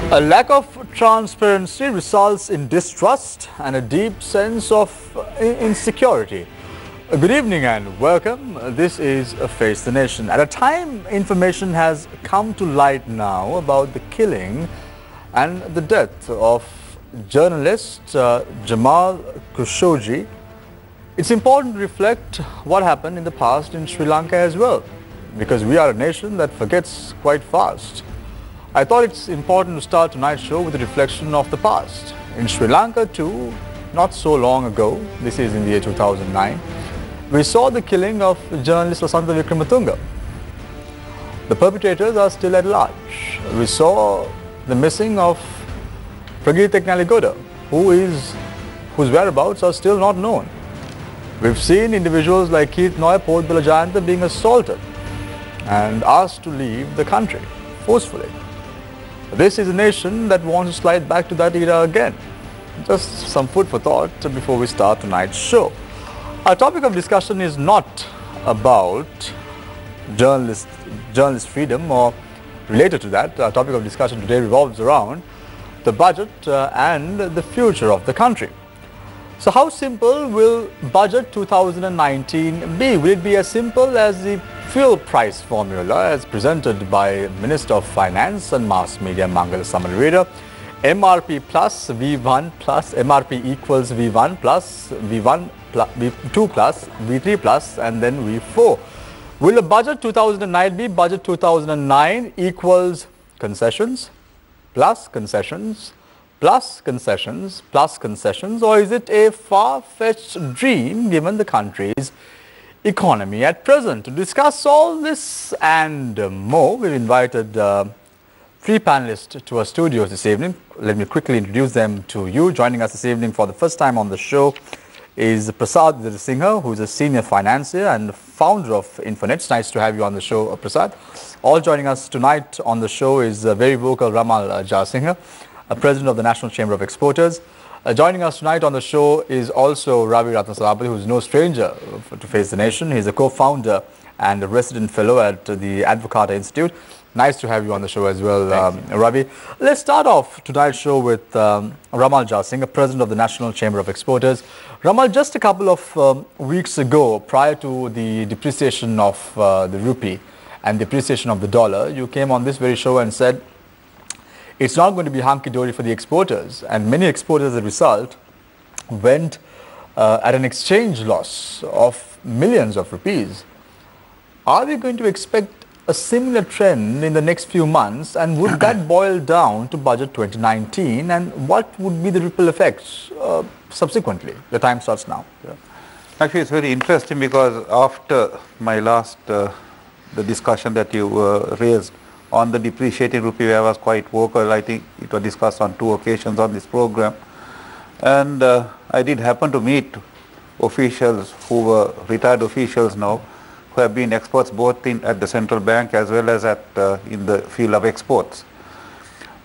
A lack of transparency results in distrust and a deep sense of insecurity. Good evening and welcome. This is Face the Nation. At a time, information has come to light now about the killing and the death of journalist Jamal Khashoggi. It's important to reflect what happened in the past in Sri Lanka as well, because we are a nation that forgets quite fast. I thought it's important to start tonight's show with a reflection of the past. In Sri Lanka too, not so long ago, this is in the year 2009, we saw the killing of journalist Lasantha Wickrematunge. The perpetrators are still at large. We saw the missing of Pragit Teknaligoda, whose whereabouts are still not known. We've seen individuals like Keith Noy Podbilajayanta being assaulted and asked to leave the country forcefully. This is a nation that wants to slide back to that era again. Just some food for thought before we start tonight's show. Our topic of discussion is not about journalist freedom or related to that. Our topic of discussion today revolves around the budget and the future of the country. So how simple will budget 2019 be? Will it be as simple as the fuel price formula as presented by Minister of Finance and Mass Media Mangal Samarveda? MRP plus V1 plus MRP equals V1 plus V1 plus V2 plus V3 plus and then V4. Will the budget 2009 be budget 2009 equals concessions plus concessions plus concessions plus concessions, or is it a far-fetched dream given the country's economy at present? To discuss all this and more, we've invited three panelists to our studios this evening. Let me quickly introduce them to you. Joining us this evening for the first time on the show is Prasad Singha, who is a senior financier and founder of Infonet. It's nice to have you on the show, Prasad. All joining us tonight on the show is very vocal Ramal Jasingha, President of the National Chamber of Exporters. Joining us tonight on the show is also Robbie Sabapathy, who is no stranger to Face the Nation. He's a co-founder and a resident fellow at the Advocata Institute. Nice to have you on the show as well, Robbie. Let's start off tonight's show with Ramal Jasingha, President of the National Chamber of Exporters. Ramal, just a couple of weeks ago, prior to the depreciation of the rupee and depreciation of the dollar, you came on this very show and said it's not going to be hunky-dory for the exporters, and many exporters as a result went at an exchange loss of millions of rupees. Are we going to expect a similar trend in the next few months, and would that boil down to budget 2019, and what would be the ripple effects subsequently? The time starts now. Yeah. Actually, it's very interesting because after my last the discussion that you raised on the depreciating rupee, I was quite vocal. I think it was discussed on 2 occasions on this program. And I did happen to meet officials who were retired officials now, who have been experts both at the central bank as well as in the field of exports.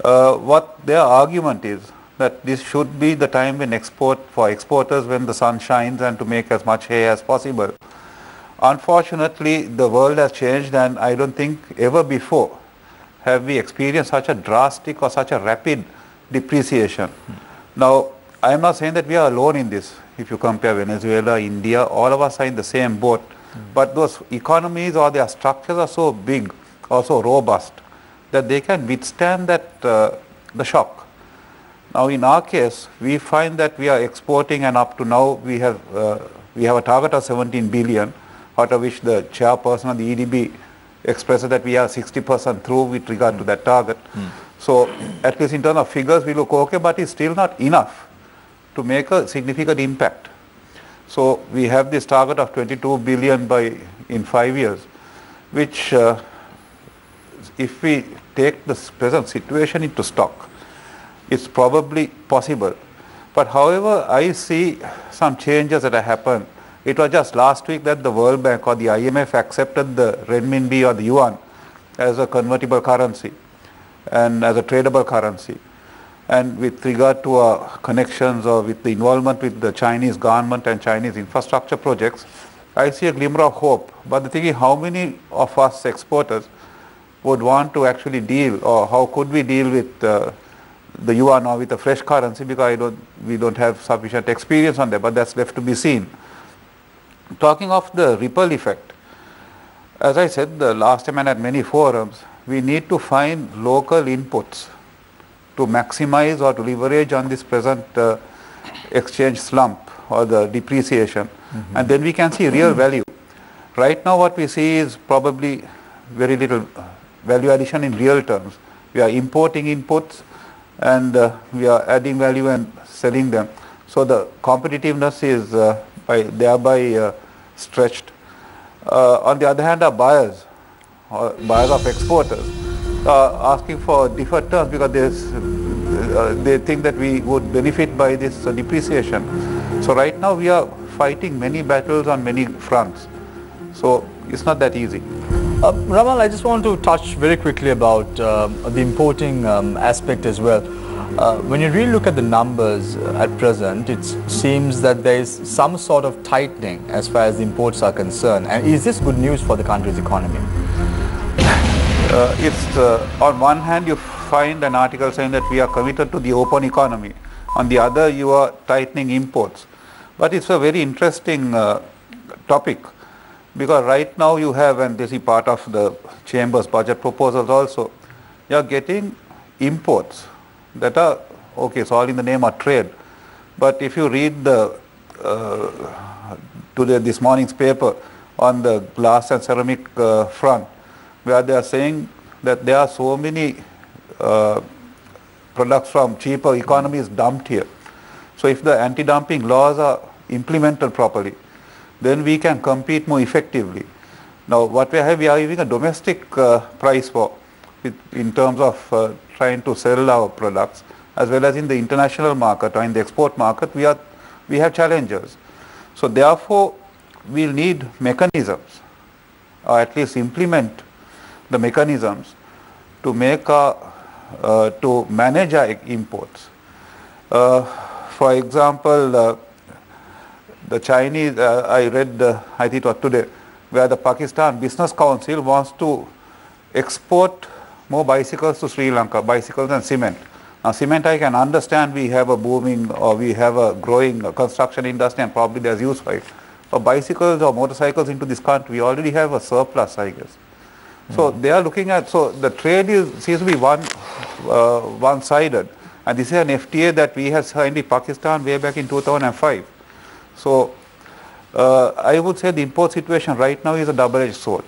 What their argument is that this should be the time when for exporters when the sun shines and to make as much hay as possible. Unfortunately, the world has changed, and I don't think ever before have we experienced such a drastic or such a rapid depreciation. Now, I am not saying that we are alone in this. If you compare Venezuela, India, all of us are in the same boat. But those economies or their structures are so big or so robust that they can withstand that the shock. Now, in our case, we find that we are exporting, and up to now we have a target of 17 billion, out of which the chairperson of the EDB expresses that we are 60% through with regard to that target. So at least in terms of figures we look okay, but it's still not enough to make a significant impact. So we have this target of 22 billion in 5 years, which if we take the present situation into stock, it's probably possible. But however, I see some changes that have happened. It was just last week that the World Bank or the IMF accepted the renminbi or the yuan as a convertible currency and as a tradable currency. And with regard to our connections or with the involvement with the Chinese government and Chinese infrastructure projects, I see a glimmer of hope. But the thing is, how many of us exporters would want to actually deal, or how could we deal with the yuan now with a fresh currency, because we don't have sufficient experience on that, but that's left to be seen. Talking of the ripple effect, as I said the last time and at many forums, we need to find local inputs to maximize or to leverage on this present exchange slump or the depreciation, and then we can see real value. Right now what we see is probably very little value addition in real terms. We are importing inputs and we are adding value and selling them. So the competitiveness is thereby stretched. On the other hand, our buyers, or buyers of exporters, are asking for deferred terms because they think that we would benefit by this depreciation. So right now we are fighting many battles on many fronts. So it's not that easy. Ramal, I just want to touch very quickly about the importing aspect as well. When you really look at the numbers at present, it seems that there is some sort of tightening as far as the imports are concerned. And is this good news for the country's economy? On one hand you find an article saying that we are committed to the open economy. On the other, you are tightening imports. But it's a very interesting topic, because right now you have, and this is part of the Chamber's budget proposals also, you are getting imports that are, okay, so all in the name of trade. But if you read this morning's paper on the glass and ceramic front, where they are saying that there are so many products from cheaper economies dumped here. So if the anti-dumping laws are implemented properly, then we can compete more effectively. Now what we are having a domestic price war in terms of trying to sell our products, as well as in the international market or in the export market, we have challenges. So therefore we'll need mechanisms, or at least implement the mechanisms to make to manage our imports. For example, the Chinese, I read, I think it was today, where the Pakistan Business Council wants to export more bicycles to Sri Lanka, bicycles and cement. Now cement I can understand, we have a booming or we have a growing construction industry and probably there's use for it. For bicycles or motorcycles into this country, we already have a surplus, I guess. So they are looking at, so the trade seems to be one-sided, and this is an FTA that we have signed in Pakistan way back in 2005. So I would say the import situation right now is a double-edged sword.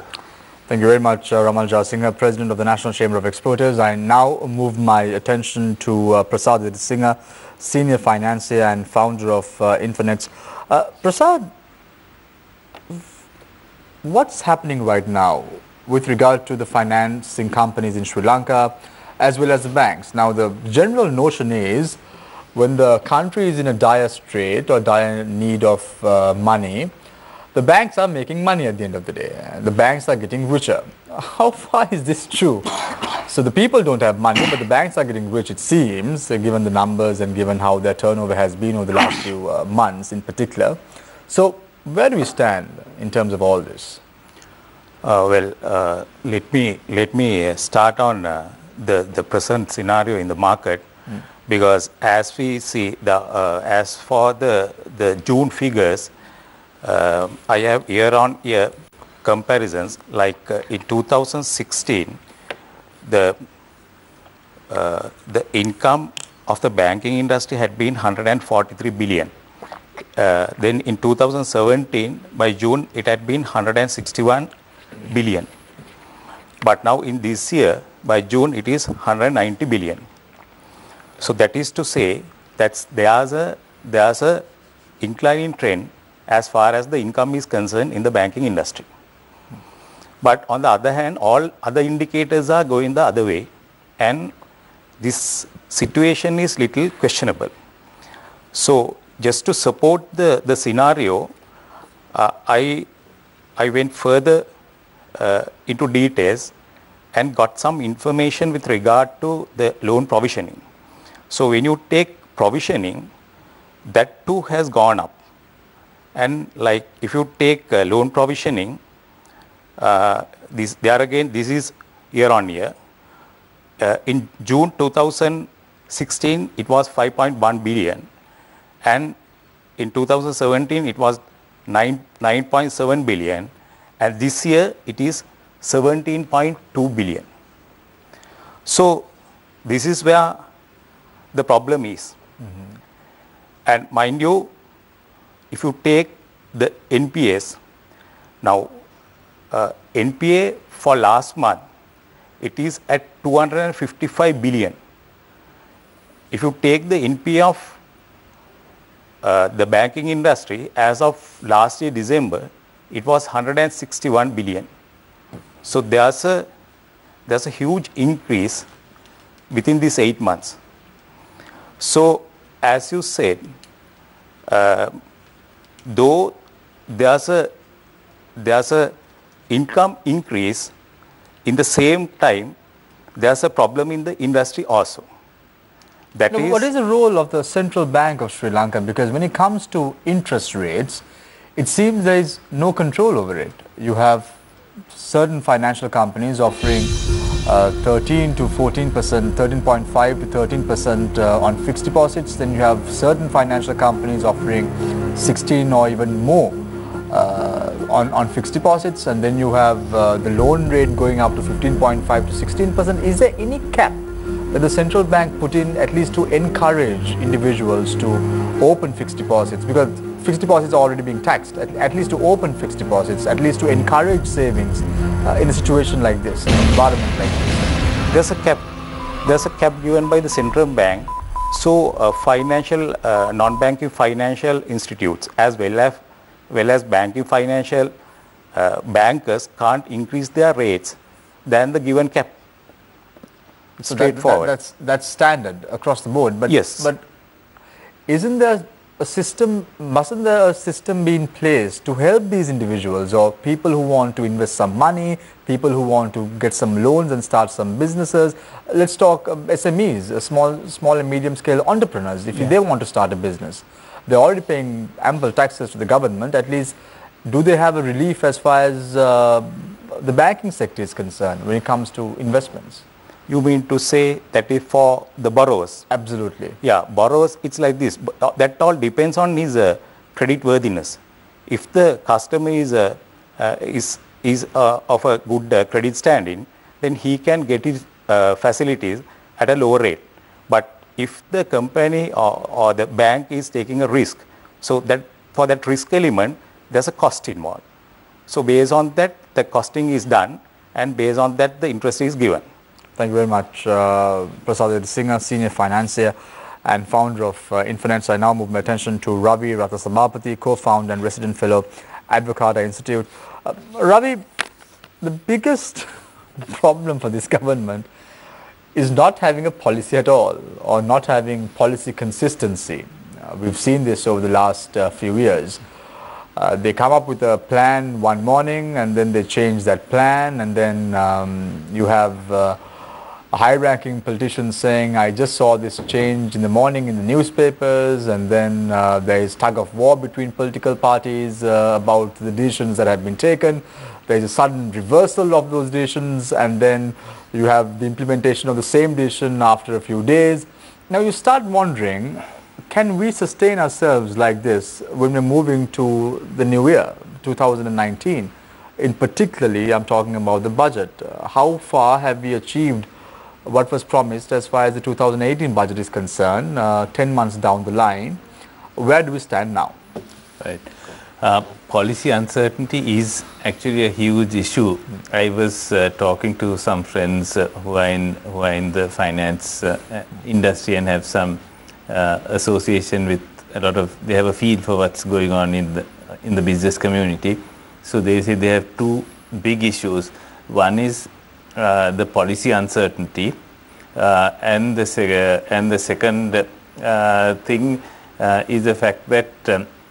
Thank you very much, Ramal Jayasinghe, President of the National Chamber of Exporters. I now move my attention to Prasad Singha, Senior Financier and Founder of Infinix. Prasad, what's happening right now with regard to the financing companies in Sri Lanka as well as the banks? Now the general notion is, when the country is in a dire strait or dire need of money, the banks are making money at the end of the day. The banks are getting richer. How far is this true? So the people don't have money, but the banks are getting rich, it seems, given the numbers and given how their turnover has been over the last few months in particular. So where do we stand in terms of all this? Let me start on the present scenario in the market, because as we see, as for the June figures, I have year-on-year comparisons. Like in 2016, the income of the banking industry had been 143 billion. Then in 2017, by June, it had been 161 billion. But now in this year, by June, it is 190 billion. So that is to say that there's a inclining trend as far as the income is concerned in the banking industry. But on the other hand, all other indicators are going the other way, and this situation is little questionable. So just to support the scenario, I went further into details and got some information with regard to the loan provisioning. So when you take provisioning, that too has gone up. And like if you take loan provisioning, this is year on year. In June 2017, 16 it was 5.1 billion, and in 2017 it was 9.7 billion, and this year it is 17.2 billion. So this is where the problem is. And mind you, if you take the NPAs, now NPA for last month, it is at 255 billion. If you take the NPA of the banking industry as of last year December, it was 161 billion. So there's a huge increase within these 8 months. So as you said, though there's a income increase, in the same time there's a problem in the industry also. What is the role of the Central Bank of Sri Lanka? Because when it comes to interest rates, it seems there is no control over it. You have certain financial companies offering 13 to 14%, 13.5 to 13% on fixed deposits. Then you have certain financial companies offering 16 or even more on fixed deposits. And then you have the loan rate going up to 15.5 to 16%. Is there any cap that the central bank put in at least to encourage individuals to open fixed deposits? Because fixed deposits are already being taxed, at least to open fixed deposits, at least to encourage savings in a situation like this, in an environment like this. There's a cap given by the central bank. So financial, non-banking financial institutes as well as banking financial bankers can't increase their rates than the given cap. It's straightforward. That's standard across the board. But yes. But isn't there a system? Mustn't there a system be in place to help these individuals or people who want to invest some money, people who want to get some loans and start some businesses? Let's talk SMEs, small and medium scale entrepreneurs. If they want to start a business, they're already paying ample taxes to the government. At least, do they have a relief as far as the banking sector is concerned when it comes to investments? You mean to say that is for the borrowers? Absolutely. Yeah, borrowers, it's like this. That all depends on his credit worthiness. If the customer is of a good credit standing, then he can get his facilities at a lower rate. But if the company or the bank is taking a risk, so that for that risk element, there's a cost involved. So based on that, the costing is done, and based on that, the interest is given. Thank you very much, Prasad Singh, Senior Financier and founder of Infinance. I now move my attention to Robbie Sabapathy, co-founder and resident fellow, Advocata Institute. Robbie, the biggest problem for this government is not having a policy at all, or not having policy consistency. We've seen this over the last few years. They come up with a plan one morning and then they change that plan, and then you have a high-ranking politician saying, I just saw this change in the morning in the newspapers, and then there is tug of war between political parties about the decisions that have been taken. There is a sudden reversal of those decisions, and then you have the implementation of the same decision after a few days. Now you start wondering, can we sustain ourselves like this when we're moving to the new year, 2019? In particularly, I'm talking about the budget. How far have we achieved what was promised as far as the 2018 budget is concerned, 10 months down the line? Where do we stand now? Right. Policy uncertainty is actually a huge issue. I was talking to some friends who are in the finance industry and have some association with a lot of, they have a feel for what's going on in the business community. So they say they have two big issues. One is the policy uncertainty, and the second thing is the fact that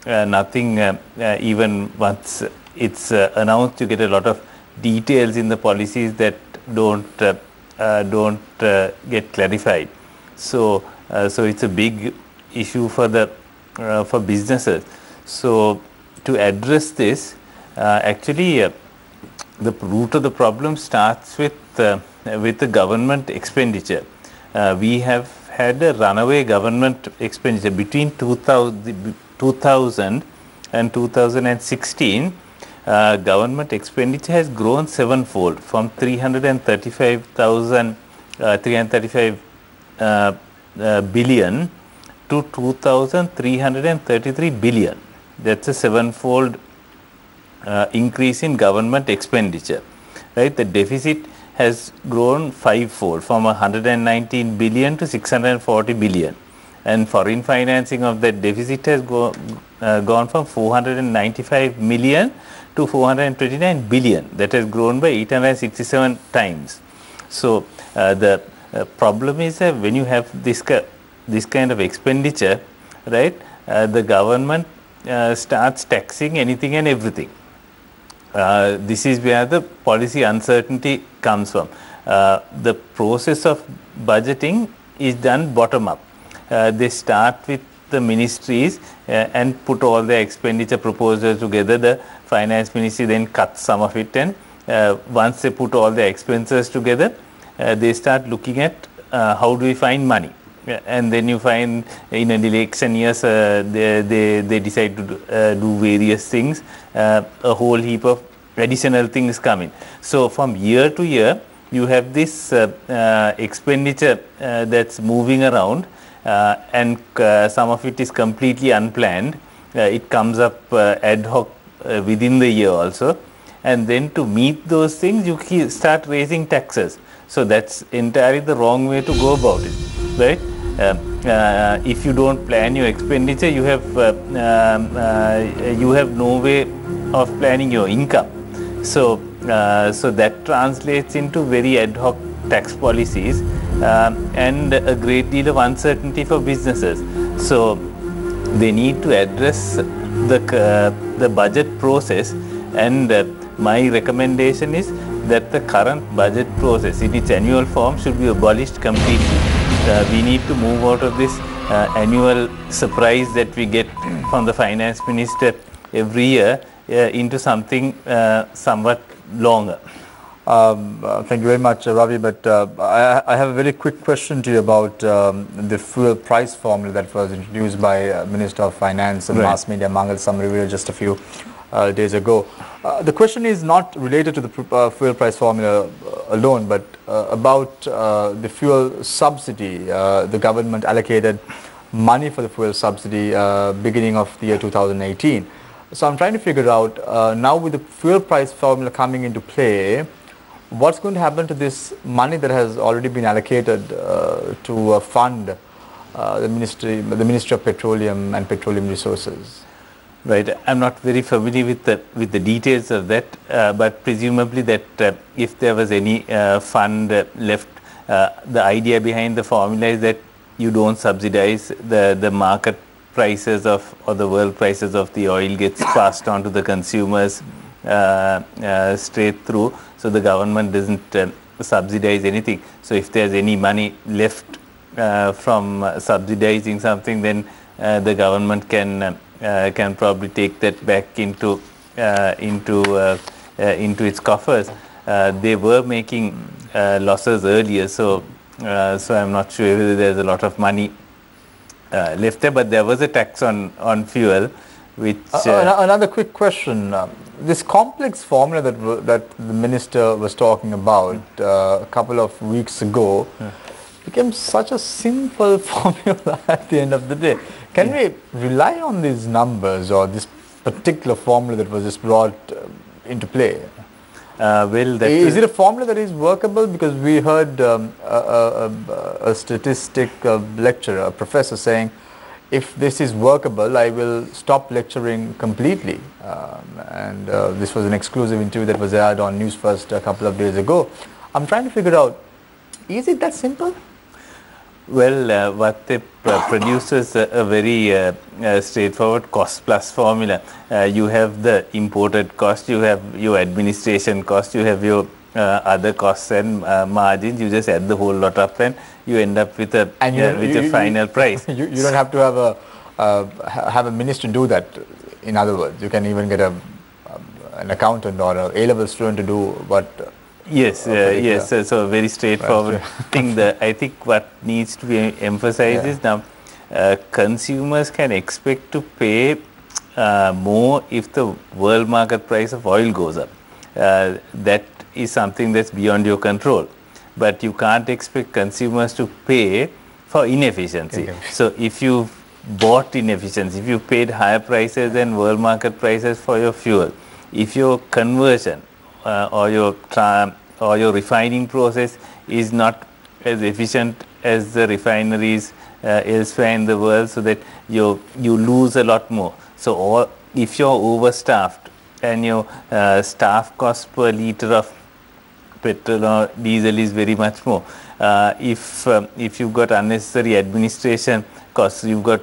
nothing, even once it's announced, you get a lot of details in the policies that don't get clarified. So it's a big issue for businesses. So to address this, actually the root of the problem starts with the government expenditure. We have had a runaway government expenditure between 2000 and 2016. Government expenditure has grown sevenfold from 335 billion to 2,333 billion. That's a sevenfold increase in government expenditure, right? The deficit has grown fivefold from 119 billion to 640 billion, and foreign financing of that deficit has gone from 495 million to 429 billion. That has grown by 867 times. So the problem is that when you have this kind of expenditure, right, the government starts taxing anything and everything. This is where the policy uncertainty comes from. The process of budgeting is done bottom up. They start with the ministries and put all the expenditure proposals together. The finance ministry then cuts some of it, and once they put all the expenses together, they start looking at how do we find money. And then you find in an election years they decide to do various things, a whole heap of additional things come in. So from year to year you have this expenditure that's moving around, and some of it is completely unplanned. It comes up ad hoc within the year also, and then to meet those things you start raising taxes. So that's entirely the wrong way to go about it, right? If you don't plan your expenditure, you have no way of planning your income. So that translates into very ad hoc tax policies and a great deal of uncertainty for businesses. So they need to address the budget process, and my recommendation is that the current budget process in its annual form should be abolished completely. We need to move out of this annual surprise that we get from the finance minister every year into something somewhat longer. Thank you very much, Ravi, but I have a very quick question to you about the fuel price formula that was introduced by Minister of Finance and Mass Media Mangal Samariveer just a few days ago. The question is not related to the fuel price formula alone, but about the fuel subsidy. The government allocated money for the fuel subsidy beginning of the year 2018. So I'm trying to figure out now with the fuel price formula coming into play, what's going to happen to this money that has already been allocated to fund the Ministry of Petroleum and Petroleum Resources? Right. I'm not very familiar with the details of that, but presumably that if there was any fund left, the idea behind the formula is that you don't subsidize the market prices of, or the world prices of the oil gets passed on to the consumers straight through. So the government doesn't subsidize anything. So if there's any money left from subsidizing something, then the government can probably take that back into its coffers. They were making losses earlier, so I'm not sure whether there's a lot of money left there. But there was a tax on fuel, which another quick question. This complex formula that the minister was talking about a couple of weeks ago became such a simple formula at the end of the day. Can we rely on these numbers or this particular formula that was just brought into play? Is it a formula that is workable? Because we heard a statistic lecturer, a professor saying, if this is workable, I will stop lecturing completely. And this was an exclusive interview that was aired on Newsfirst a couple of days ago. I'm trying to figure out, is it that simple? Well, what they produce is a very straightforward cost plus formula. You have the imported cost, you have your administration cost, you have your other costs and margins. You just add the whole lot up and you end up with a final price. You don't have to have a minister do that. In other words, you can even get an accountant or an A-level student to do what Yes, yes. So very straightforward thing. I think what needs to be emphasized is now consumers can expect to pay more if the world market price of oil goes up. That is something that's beyond your control. But you can't expect consumers to pay for inefficiency. So if you bought inefficiency, if you paid higher prices than world market prices for your fuel, if your conversion or your refining process is not as efficient as the refineries elsewhere in the world, so that you lose a lot more. So if you're overstaffed and your staff cost per liter of petrol or diesel is very much more, if you've got unnecessary administration costs, you've got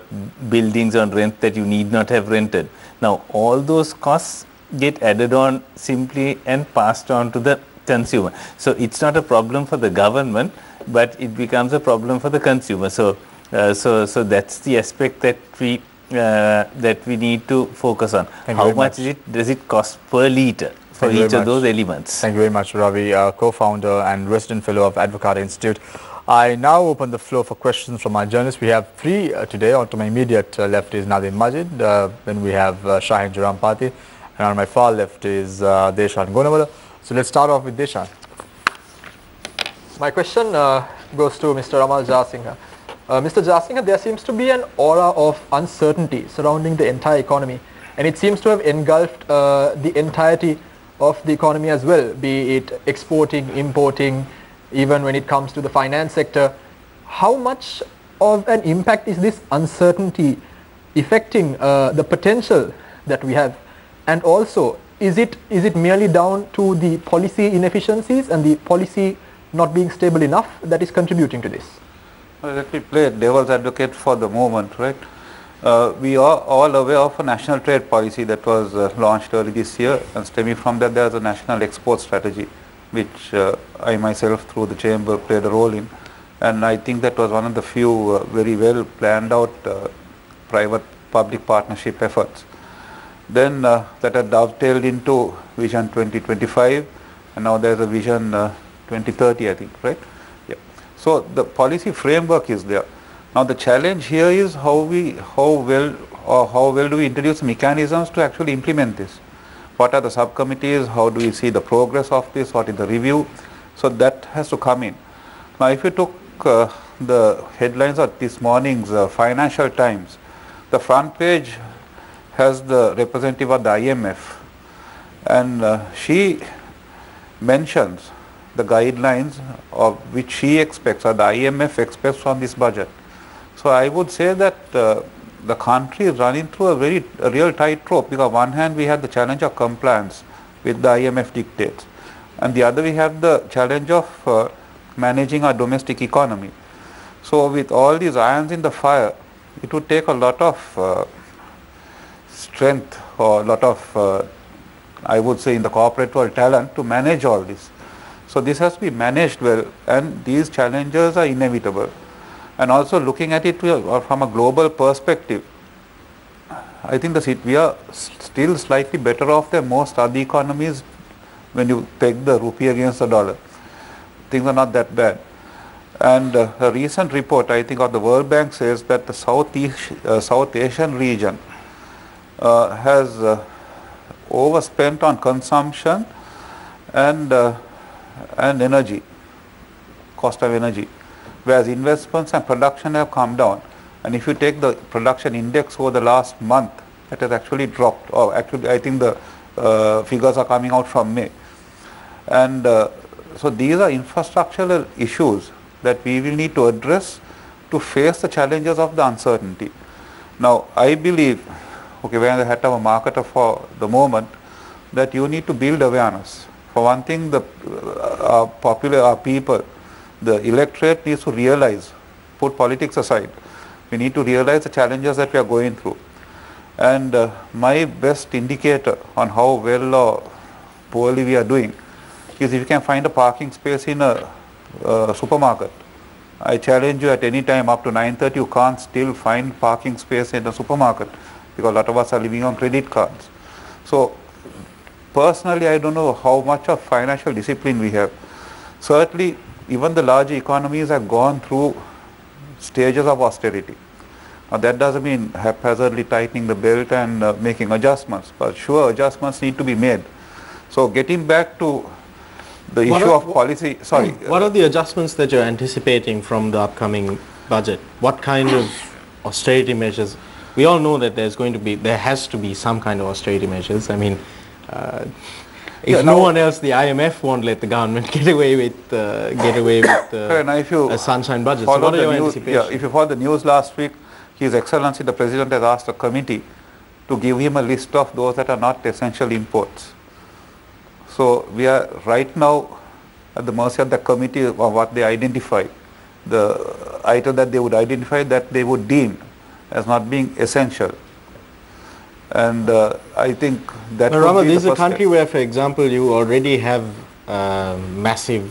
buildings on rent that you need not have rented. Now all those costs get added on simply and passed on to the consumer. So it's not a problem for the government, but it becomes a problem for the consumer. So that's the aspect that we need to focus on. How much does it cost per liter for each of those elements? Thank you very much, Ravi, co-founder and resident fellow of Advocate Institute. I now open the floor for questions from our journalists. We have three today. On to my immediate left is Nadim Majid. Then we have Shahin Jurampati. And on my far left is Deshan Gonawala. So let's start off with Deshan. My question goes to Mr. Amal Jasingha. Mr. Jasingha, there seems to be an aura of uncertainty surrounding the entire economy, and it seems to have engulfed the entirety of the economy as well, be it exporting, importing, even when it comes to the finance sector. How much of an impact is this uncertainty affecting the potential that we have? And also, is it merely down to the policy inefficiencies and the policy not being stable enough that is contributing to this? Well, let me play devil's advocate for the moment, right? We are all aware of a national trade policy that was launched early this year, and stemming from that there is a national export strategy, which I myself through the chamber played a role in, and I think that was one of the few very well planned out private-public partnership efforts. Then that had dovetailed into Vision 2025, and now there's a Vision 2030, I think, right? Yeah. So the policy framework is there. Now the challenge here is how well do we introduce mechanisms to actually implement this? What are the subcommittees? How do we see the progress of this? What is the review? So that has to come in. Now if you took the headlines of this morning's Financial Times, the front page has the representative of the IMF, and she mentions the guidelines of which she expects or the IMF expects from this budget. So I would say that the country is running through a real tightrope, because on one hand we have the challenge of compliance with the IMF dictates, and the other we have the challenge of managing our domestic economy. So with all these irons in the fire, it would take a lot of strength or a lot of, I would say in the corporate world, talent to manage all this. So this has to be managed well, and these challenges are inevitable. And also looking at it from a global perspective, I think we are still slightly better off than most other economies when you peg the rupee against the dollar. Things are not that bad. And a recent report, I think, of the World Bank says that the South Asian region has overspent on consumption and energy, cost of energy, whereas investments and production have come down. And if you take the production index over the last month, it has actually dropped, or actually I think the figures are coming out from May. And so these are infrastructural issues that we will need to address to face the challenges of the uncertainty. Now I believe, okay, we're in the hat of a marketer for the moment, that you need to build awareness. For one thing, our people, the electorate needs to realize, put politics aside, we need to realize the challenges that we are going through. And my best indicator on how well or poorly we are doing is if you can find a parking space in a supermarket. I challenge you, at any time up to 9:30 you can't still find parking space in the supermarket, because a lot of us are living on credit cards. So personally, I don't know how much of financial discipline we have. Certainly, even the large economies have gone through stages of austerity. Now, that doesn't mean haphazardly tightening the belt and making adjustments, but sure, adjustments need to be made. So, getting back to the issue of policy, sorry. What are the adjustments that you're anticipating from the upcoming budget? What kind of austerity measures? We all know that there has to be some kind of austerity measures. I mean, if no one else, the IMF won't let the government get away with a sunshine budget. So what are your anticipations? If you follow the news last week, His Excellency the President has asked a committee to give him a list of those that are not essential imports. So we are right now at the mercy of the committee of what they identify, the item that they would identify that they would deem as not being essential. And I think that Rama, this is a country where, for example, you already have massive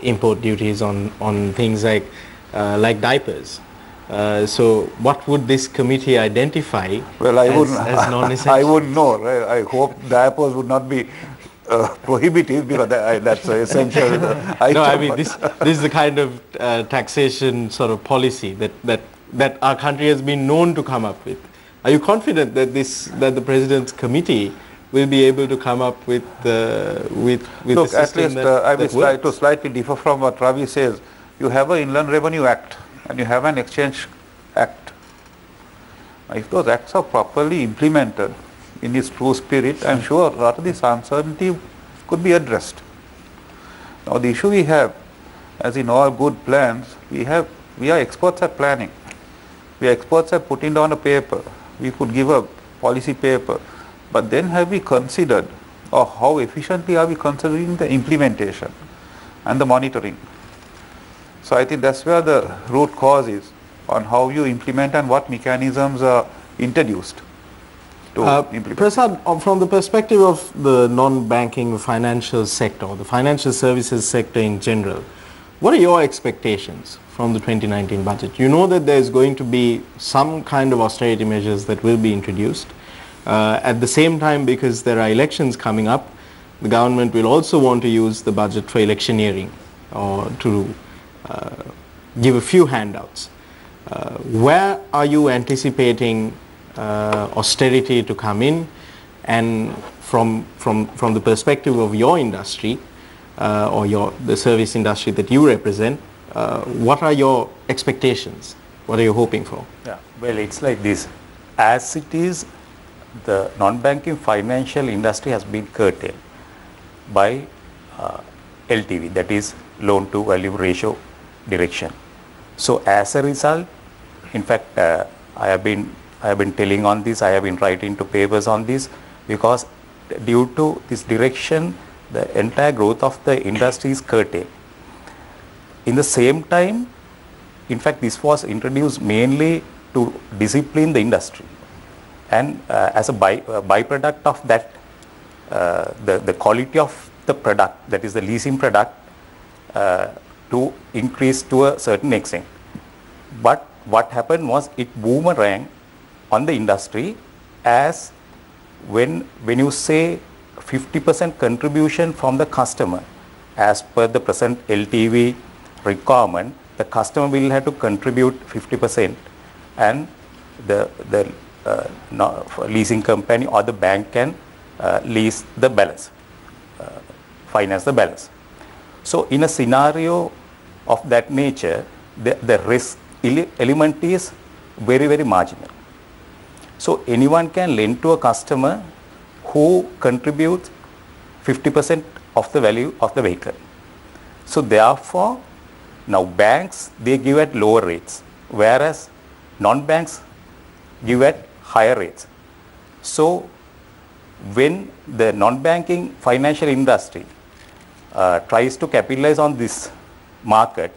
import duties on things like diapers. So what would this committee identify as non-essential? I wouldn't know. Right? I hope diapers would not be prohibitive because that's essential. No, I mean this is the kind of taxation sort of policy that our country has been known to come up with. Are you confident that the President's committee will be able to come up with Look, a system I will try to slightly differ from what Ravi says. You have an Inland Revenue Act and you have an Exchange Act. If those acts are properly implemented in its true spirit, I am sure a lot of this uncertainty could be addressed. Now the issue we have, as in all good plans, we are experts at planning. We are experts at putting down a paper. We could give a policy paper, but then have we considered, or how efficiently are we considering the implementation and the monitoring? So I think that's where the root cause is, on how you implement and what mechanisms are introduced to implement. Prasad, from the perspective of the non-banking financial sector, or the financial services sector in general, what are your expectations from the 2019 budget? You know that there is going to be some kind of austerity measures that will be introduced. At the same time, because there are elections coming up, the government will also want to use the budget for electioneering or to give a few handouts. Where are you anticipating austerity to come in? And from the perspective of your industry, or the service industry that you represent, what are your expectations? What are you hoping for? Yeah, well, it's like this. As it is, the non-banking financial industry has been curtailed by LTV, that is loan to value ratio direction. So as a result, in fact, I have been telling on this, I have been writing to papers on this, because due to this direction, the entire growth of the industry is curtailed. In the same time, in fact, this was introduced mainly to discipline the industry, and as a byproduct of that, the quality of the product, that is the leasing product, to increase to a certain extent. But what happened was it boomerang on the industry, as when you say 50% contribution from the customer, as per the present LTV requirement, the customer will have to contribute 50%, and the leasing company or the bank can lease the balance, finance the balance. So in a scenario of that nature, the risk element is very, very marginal. So anyone can lend to a customer who contributes 50% of the value of the vehicle. So therefore, now banks, they give at lower rates, whereas non-banks give at higher rates. So when the non-banking financial industry tries to capitalize on this market,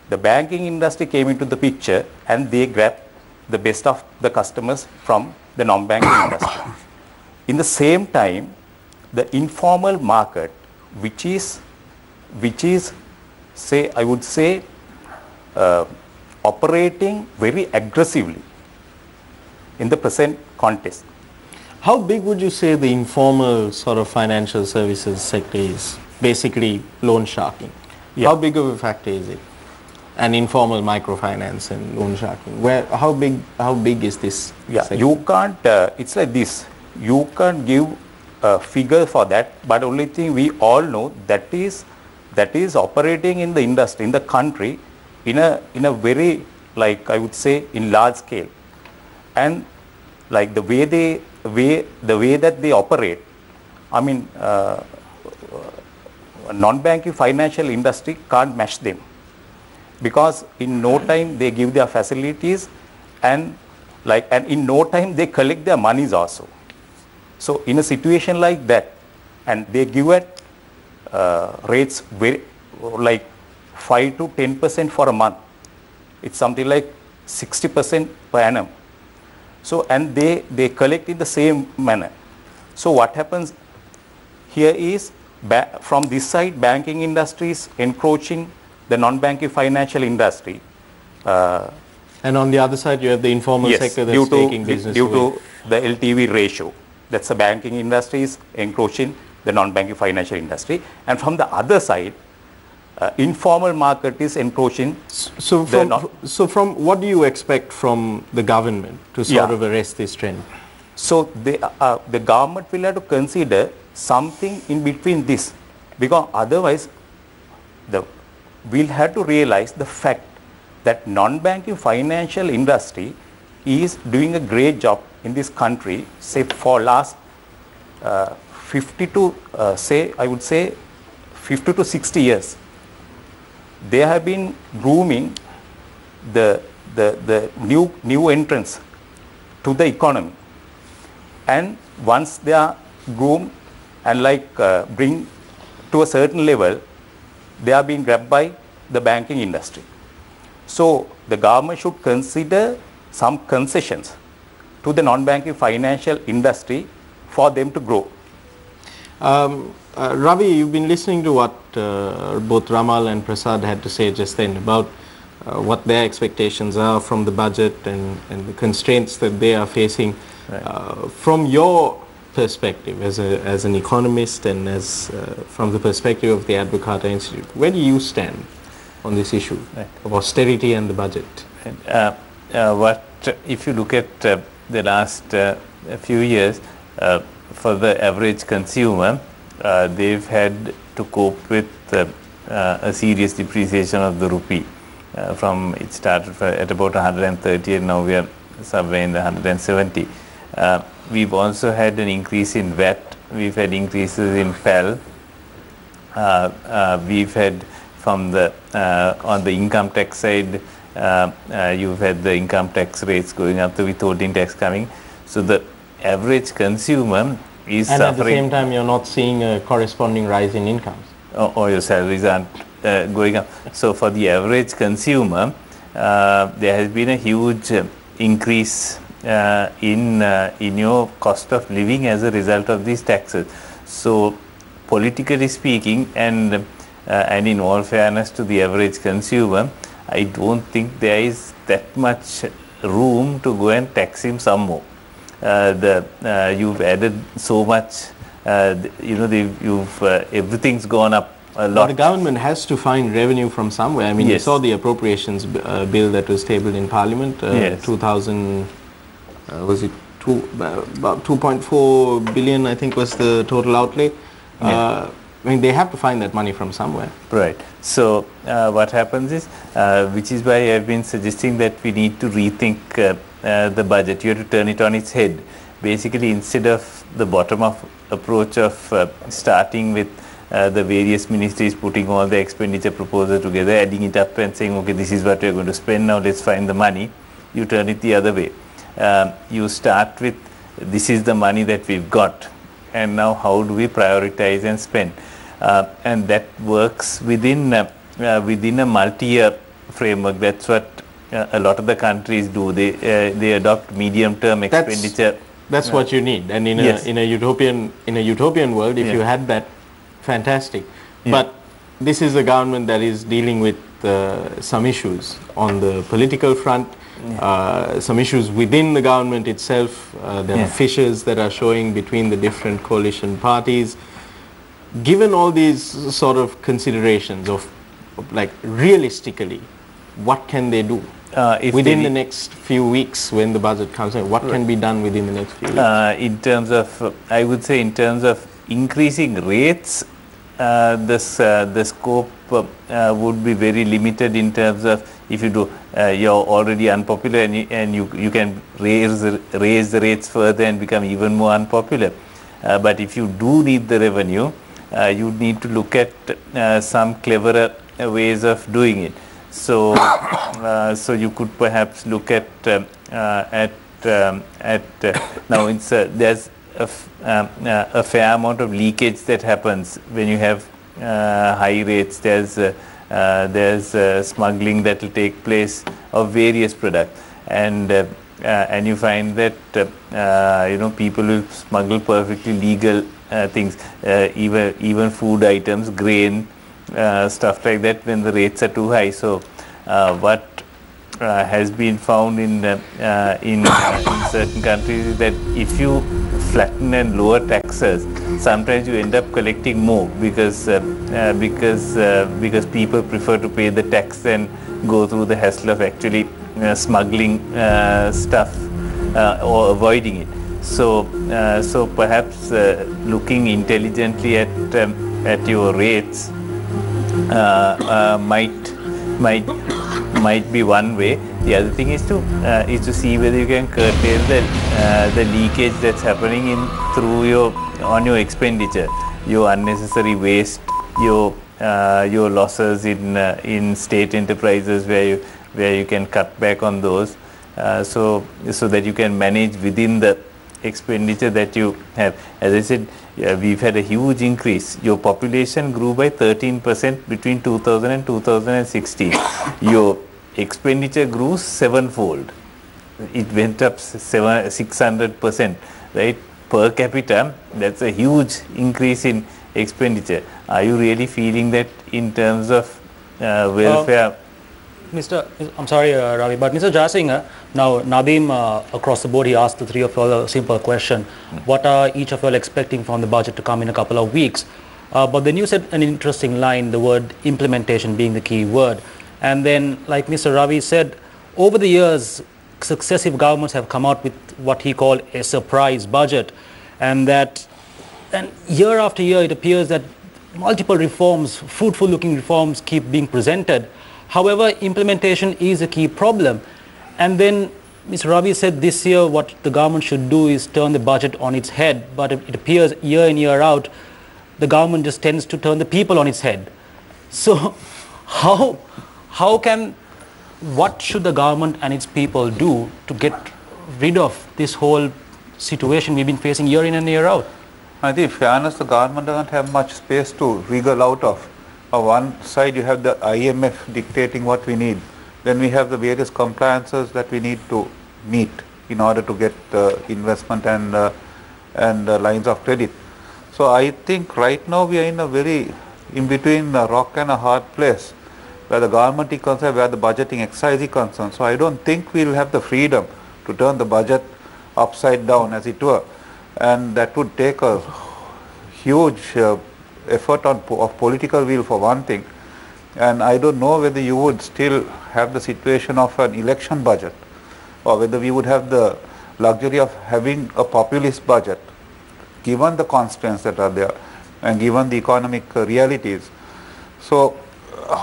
the banking industry came into the picture and they grabbed the best of the customers from the non-banking industry. In the same time, the informal market, which is say, I would say, operating very aggressively in the present context. How big would you say the informal sort of financial services sector is? Basically loan sharking. Yeah. How big of a factor is it? And informal microfinance and loan sharking. How big is this sector? You can't, it's like this. You can't give a figure for that, but only thing we all know that is operating in the industry, in the country, in a very, like I would say, in large scale. And like the way that they operate, I mean, non-banking financial industry can't match them, because in no time they give their facilities, and in no time they collect their monies also. So in a situation like that, and they give at rates very like 5 to 10% for a month, it's something like 60% per annum. So, and they collect in the same manner. So what happens here is, from this side, banking industry is encroaching the non-banking financial industry. And on the other side, you have the informal sector that's taking business due away. to the LTV ratio. That's the banking industry is encroaching the non-banking financial industry. And from the other side, informal market is encroaching. So from what do you expect from the government to sort of arrest this trend? So the government will have to consider something in between this, because otherwise we'll have to realize the fact that non-banking financial industry is doing a great job in this country, say for last 50 to 60 years. They have been grooming the new entrants to the economy, and once they are groomed and bring to a certain level, they are being grabbed by the banking industry. So the government should consider some concessions to the non-banking financial industry for them to grow. Ravi, you've been listening to what both Ramal and Prasad had to say just then about what their expectations are from the budget and the constraints that they are facing. Right. From your perspective as an economist and as from the perspective of the Advocata Institute, where do you stand on this issue of austerity and the budget? If you look at the last few years, for the average consumer, they've had to cope with a serious depreciation of the rupee. It started at about 130 and now we are somewhere in the 170. We've also had an increase in VAT. We've had increases in PAL. We've had on the income tax side, you've had the income tax rates going up, the withholding tax coming. So the average consumer is and suffering. At the same time, you're not seeing a corresponding rise in incomes. Or your salaries aren't going up. So for the average consumer, there has been a huge increase in your cost of living as a result of these taxes. So politically speaking, and in all fairness to the average consumer, I don't think there is that much room to go and tax him some more. You've added so much, everything's gone up a lot. But the government has to find revenue from somewhere. I mean, you saw the appropriations bill that was tabled in Parliament, 2000, was it about 2.4 billion, I think was the total outlay. I mean, they have to find that money from somewhere. Right. So what happens is, which is why I've been suggesting that we need to rethink the budget. You have to turn it on its head. Basically, instead of the bottom-up approach of starting with the various ministries putting all the expenditure proposal together, adding it up and saying, okay, this is what we're going to spend, now let's find the money. You turn it the other way. You start with, this is the money that we've got, and now how do we prioritize and spend? And that works within a multi-year framework. That's what a lot of the countries do. They adopt medium-term expenditure. That's what you need. And in a utopian world, if you had that, fantastic. But this is a government that is dealing with some issues on the political front. some issues within the government itself. There are fissures that are showing between the different coalition parties. Given all these sort of considerations of like realistically, what can they do within the next few weeks when the budget comes in? What can be done within the next few weeks? In terms of, I would say in terms of increasing rates, the scope would be very limited in terms of if you do, you're already unpopular and you can raise the rates further and become even more unpopular. But if you do need the revenue, you need to look at some cleverer ways of doing it. So, so you could perhaps look at now there's a fair amount of leakage that happens when you have high rates. There's smuggling that will take place of various products, and you find that people will smuggle perfectly legal things, even food items, grain, stuff like that when the rates are too high. So what has been found in certain countries is that if you flatten and lower taxes, sometimes you end up collecting more because people prefer to pay the tax than go through the hassle of actually smuggling stuff or avoiding it. So perhaps looking intelligently at your rates might be one way. The other thing is to see whether you can curtail the leakage that's happening on your expenditure, your unnecessary waste, your losses in state enterprises where you can cut back on those, so that you can manage within the expenditure that you have. As I said, we've had a huge increase. Your population grew by 13% between 2000 and 2016. Your expenditure grew sevenfold. It went up 600%, right? Per capita, that's a huge increase in expenditure. Are you really feeling that in terms of welfare? I'm sorry, Ravi, but Mr. Jayasinha, now Nadeem, across the board, he asked the three of you all a simple question. What are each of you all expecting from the budget to come in a couple of weeks? But then you said an interesting line, the word implementation being the key word. And then, like Mr. Ravi said, over the years, successive governments have come out with what he called a surprise budget. And year after year, it appears that multiple reforms, fruitful-looking reforms, keep being presented. However, implementation is a key problem. And then Mr. Ravi said this year what the government should do is turn the budget on its head. But it appears year in, year out, the government just tends to turn the people on its head. So what should the government and its people do to get rid of this whole situation we've been facing year in and year out? I think, in fairness, the government doesn't have much space to wriggle out of. On one side, you have the IMF dictating what we need. Then we have the various compliances that we need to meet in order to get investment and lines of credit. So I think right now we are in between a rock and a hard place, where the government is concerned, where the budgeting exercise is concerned. So I don't think we'll have the freedom to turn the budget upside down, as it were. And that would take a huge effort of political will, for one thing. And I don't know whether you would still have the situation of an election budget, or whether we would have the luxury of having a populist budget, given the constraints that are there and given the economic realities. So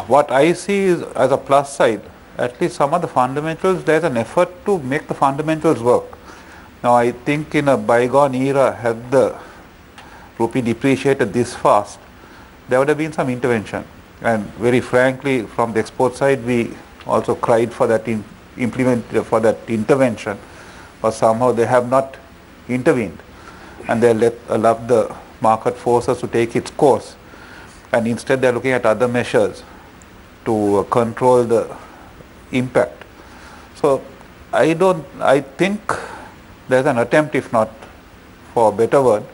what I see is, as a plus side, at least some of the fundamentals, there's an effort to make the fundamentals work. Now I think in a bygone era, had the rupee depreciated this fast, there would have been some intervention. And very frankly, from the export side, we also cried for that intervention, but somehow they have not intervened, and they allowed the market forces to take its course, and instead they're looking at other measures to control the impact. So I think there's an attempt, if not for a better word,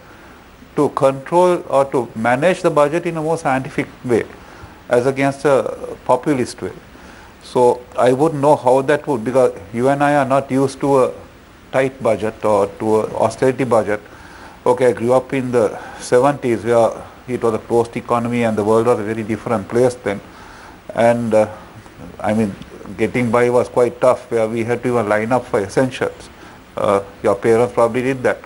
to control or to manage the budget in a more scientific way, as against a populist way. So I wouldn't know how that would, because you and I are not used to a tight budget or to an austerity budget. Okay, I grew up in the 70s where it was a closed economy and the world was a very different place then. And I mean, getting by was quite tough, where we had to even line up for essentials. Your parents probably did that.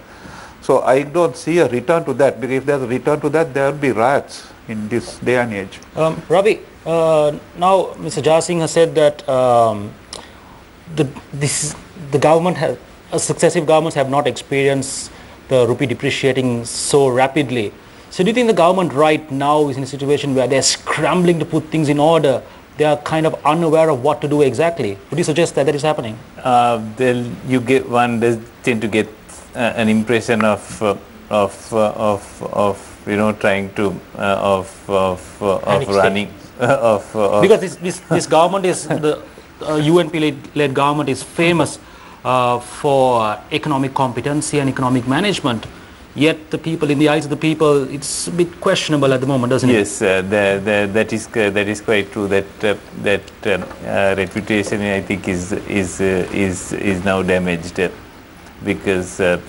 So I don't see a return to that, because if there's a return to that, there would be riots in this day and age. Robbie, now Mr. Jasingh has said that the government has, successive governments have not experienced the rupee depreciating so rapidly. So do you think the government right now is in a situation where they're scrambling to put things in order? They are kind of unaware of what to do exactly. Would you suggest that that is happening? One does tend to get an impression of trying to running because this government is the UNP-led government is famous for economic competency and economic management. Yet the people, in the eyes of the people, it's a bit questionable at the moment, doesn't it? Yes, that is quite true. That reputation, I think, is now damaged because of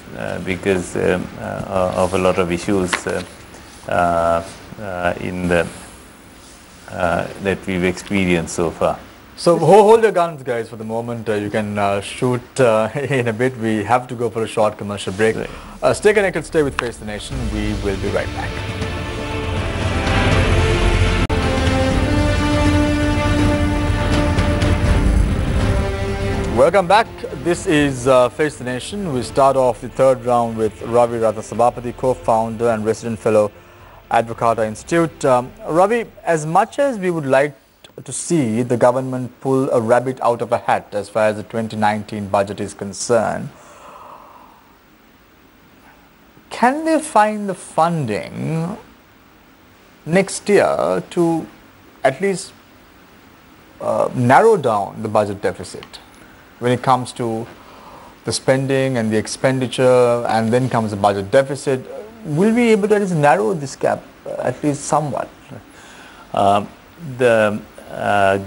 a lot of issues in the that we've experienced so far. So hold your guns, guys, for the moment. You can shoot in a bit. We have to go for a short commercial break. Right. Stay connected, stay with Face the Nation. We will be right back. Welcome back. This is Face the Nation. We start off the third round with Robbie Sabapathy, co-founder and resident fellow at Advocata Institute. Robbie, as much as we would like to see the government pull a rabbit out of a hat as far as the 2019 budget is concerned, can they find the funding next year to at least narrow down the budget deficit when it comes to the spending and the expenditure, and then comes the budget deficit? Will we be able to at least narrow this gap at least somewhat? The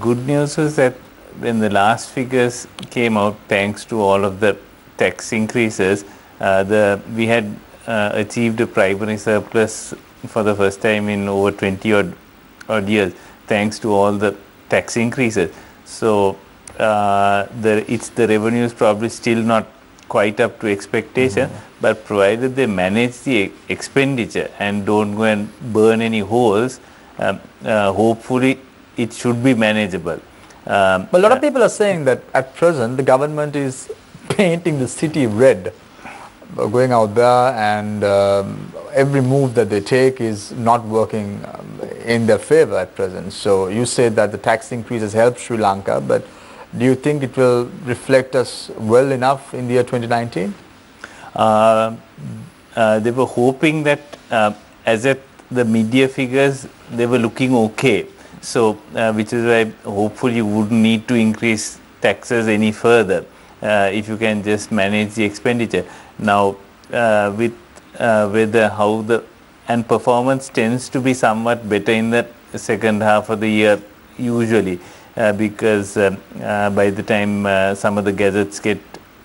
good news is that when the last figures came out, thanks to all of the tax increases, we had achieved a primary surplus for the first time in over 20 odd years, thanks to all the tax increases. So the revenue is probably still not quite up to expectation, but provided they manage the expenditure and don't go and burn any holes, hopefully it should be manageable. But a lot of people are saying that at present the government is painting the city red, going out there, and every move that they take is not working in their favor at present. So you said that the tax increase has helped Sri Lanka, but do you think it will reflect us well enough in the year 2019? They were hoping that as at the mid-year figures, they were looking okay. So, which is why hopefully you wouldn't need to increase taxes any further if you can just manage the expenditure. Now, with how the performance tends to be somewhat better in the second half of the year usually, because by the time some of the gazettes get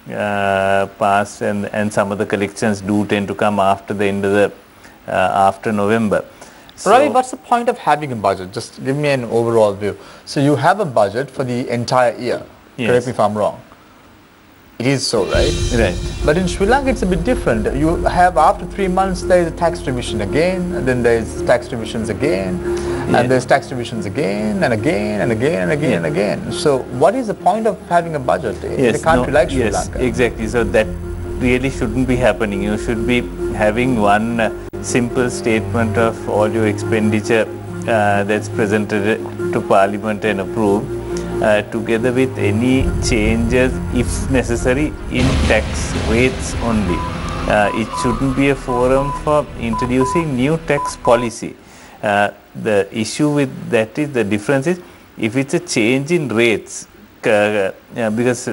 passed and some of the collections do tend to come after the end of the after November. So, Ravi, what's the point of having a budget? Just give me an overall view. So you have a budget for the entire year. Yes. Correct me if I'm wrong. It is so, right? Right. But in Sri Lanka, it's a bit different. You have, after 3 months, there is a tax revision again, and then there is tax revisions again, and there's tax revisions again, and again, and again, and again, and again. So what is the point of having a budget in a country like Sri Lanka? Exactly. So that really shouldn't be happening. You should be having one simple statement of all your expenditure that's presented to Parliament and approved, together with any changes, if necessary, in tax rates only. It shouldn't be a forum for introducing new tax policy. The issue with that is, the difference is, if it's a change in rates, because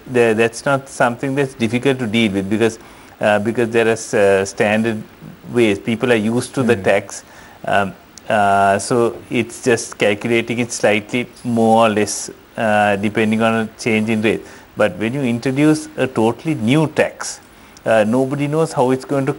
that's not something that's difficult to deal with, because there are standard ways. People are used to the tax. So it's just calculating it slightly more or less depending on a change in rate. But when you introduce a totally new tax, nobody knows how it's going to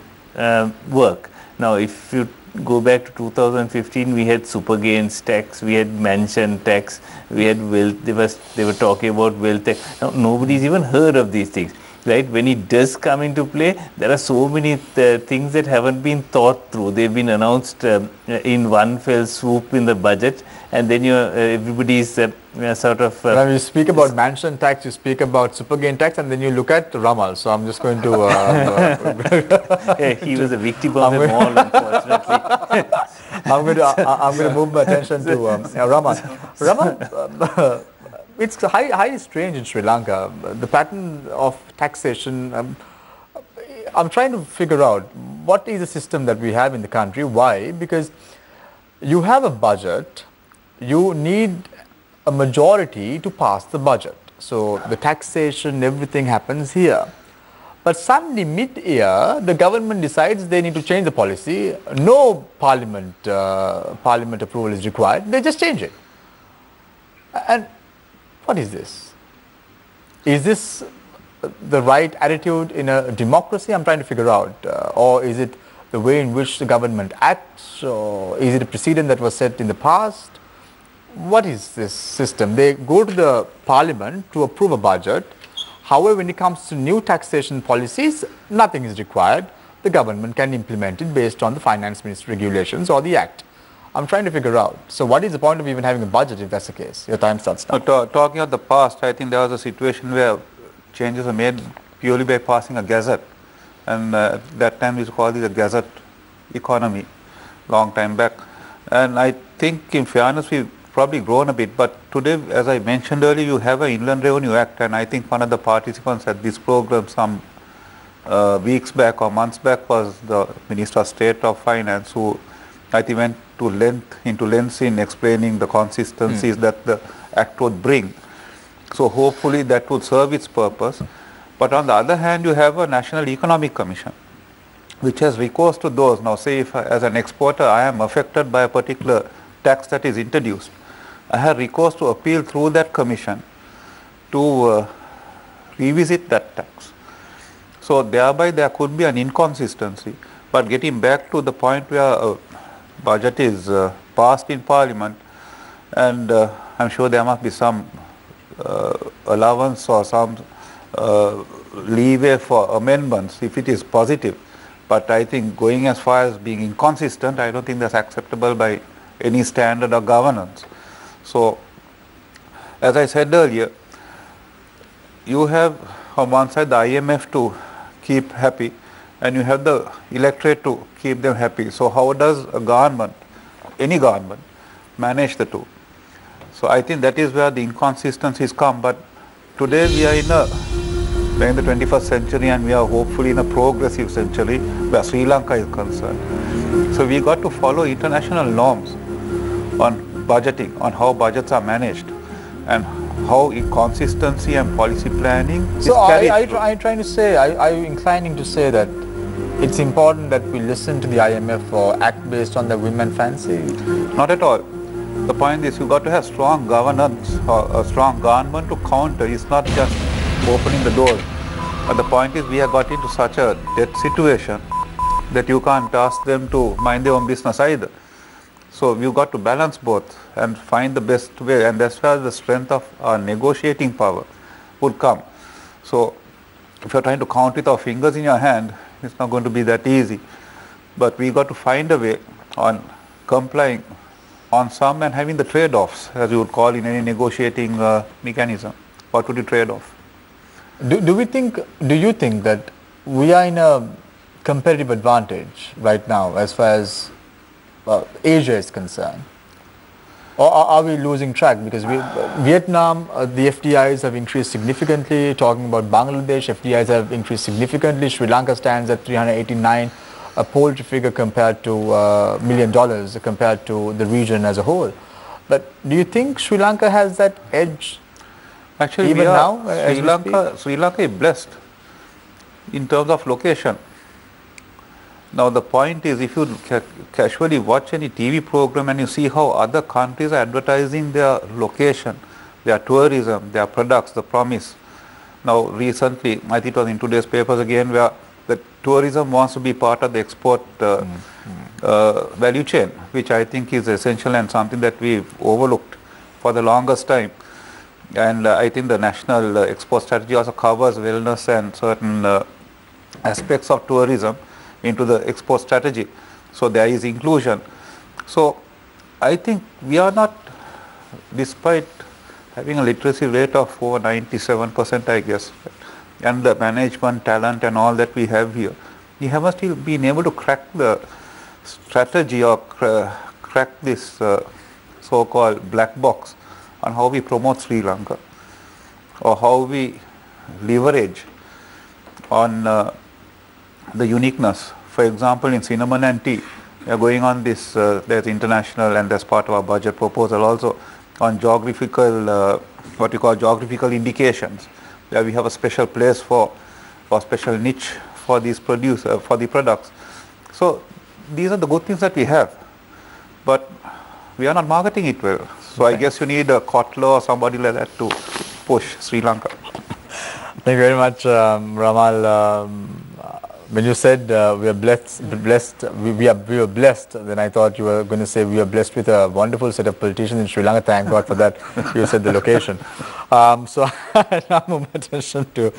work. Now, if you go back to 2015, we had super gains tax, we had mansion tax, we had wealth. They were talking about wealth tax. Now, nobody's even heard of these things. Right, when it does come into play, there are so many things that haven't been thought through. They've been announced in one fell swoop in the budget, and then everybody's sort of. When you speak about mansion tax, you speak about super gain tax, and then you look at Ramal. So I'm just going to. Yeah, he was a victim of them all, unfortunately. I'm going to move my attention to Ramal. Ramal. It's highly strange in Sri Lanka, the pattern of taxation. I'm trying to figure out what is the system that we have in the country. Why? Because you have a budget, you need a majority to pass the budget. So the taxation, everything happens here. But suddenly mid-year, the government decides they need to change the policy. No parliament approval is required. They just change it. And what is this? Is this the right attitude in a democracy? I'm trying to figure out. Or is it the way in which the government acts? Or is it a precedent that was set in the past? What is this system? They go to the parliament to approve a budget. However, when it comes to new taxation policies, nothing is required. The government can implement it based on the finance ministry regulations or the act. I'm trying to figure out. So what is the point of even having a budget if that's the case? Your time starts now. Talking of the past, I think there was a situation where changes were made purely by passing a gazette. And that time we called it a gazette economy, long time back. And I think in fairness we've probably grown a bit. But today, as I mentioned earlier, you have an Inland Revenue Act. And I think one of the participants at this program some weeks back or months back was the Minister of State of Finance, who I think went into lengths in explaining the consistencies that the act would bring. So hopefully that would serve its purpose. But on the other hand, you have a National Economic Commission, which has recourse to those. Now say if as an exporter I am affected by a particular tax that is introduced, I have recourse to appeal through that commission to revisit that tax. So thereby there could be an inconsistency. But getting back to the point where budget is passed in Parliament, and I'm sure there must be some allowance or some leeway for amendments if it is positive. But I think going as far as being inconsistent, I don't think that's acceptable by any standard of governance. So, as I said earlier, you have on one side the IMF to keep happy, and you have the electorate to keep them happy. So how does a government, any government, manage the two? So I think that is where the inconsistencies come. But today we are in the 21st century, and we are hopefully in a progressive century where Sri Lanka is concerned. So we got to follow international norms on budgeting, on how budgets are managed, and how consistency and policy planning is carried through. Are you trying to say, are you inclining to say that it's important that we listen to the IMF or act based on the women fancy? Not at all. The point is you got to have strong governance or a strong government to counter. It's not just opening the door. But the point is we have got into such a debt situation that you can't ask them to mind their own business either. So we've got to balance both and find the best way, and that's where the strength of our negotiating power would come. So if you're trying to count with our fingers in your hand, it's not going to be that easy. But we got to find a way on complying on some and having the trade-offs, as you would call in any negotiating mechanism. What would you trade off? Do you think that we are in a competitive advantage right now as far as Asia is concerned? Or are we losing track? Because Vietnam, the FDIs have increased significantly. Talking about Bangladesh, FDIs have increased significantly. Sri Lanka stands at 389, a poultry figure compared to $1 million compared to the region as a whole. But do you think Sri Lanka has that edge? Actually, even now, Sri Lanka is blessed in terms of location. Now the point is, if you casually watch any TV program and you see how other countries are advertising their location, their tourism, their products, the promise. Now recently, I think it was in today's papers again, where the tourism wants to be part of the export value chain, which I think is essential and something that we've overlooked for the longest time. And I think the national export strategy also covers wellness and certain aspects of tourism into the export strategy. So there is inclusion. So I think we are not, despite having a literacy rate of over 97%, I guess, and the management talent and all that we have here, we haven't still been able to crack the strategy or crack this so-called black box on how we promote Sri Lanka or how we leverage on the uniqueness. For example, in cinnamon and tea, we are going on this, there's international, and that's part of our budget proposal also, on geographical, what we call geographical indications, where we have a special place for, or special niche for these for the products. So these are the good things that we have, but we are not marketing it well. So I guess you need a Kotler or somebody like that to push Sri Lanka. Thank you very much, Ramal. When you said we are blessed, we were blessed, then I thought you were going to say we are blessed with a wonderful set of politicians in Sri Lanka. Thank God for that. You said the location. So I now move my attention to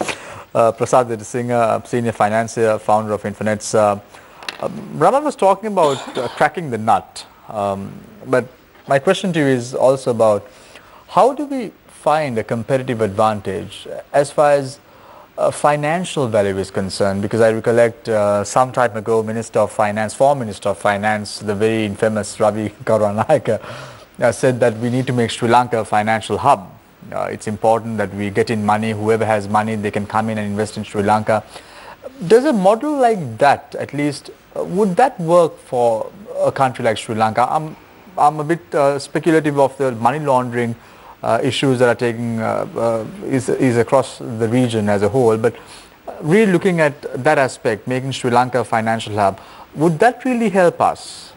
Prasad Singer, senior financier, founder of Infinets. Ramal was talking about cracking the nut, but my question to you is also about how do we find a competitive advantage as far as financial value is concerned, because I recollect some time ago, Minister of Finance, former Minister of Finance, the very infamous Robbie Sabapathy, said that we need to make Sri Lanka a financial hub. It's important that we get in money. Whoever has money, they can come in and invest in Sri Lanka. Does a model like that, at least, would that work for a country like Sri Lanka? I'm a bit speculative of the money laundering issues that are taking is across the region as a whole, but really looking at that aspect, making Sri Lanka a financial hub, would that really help us?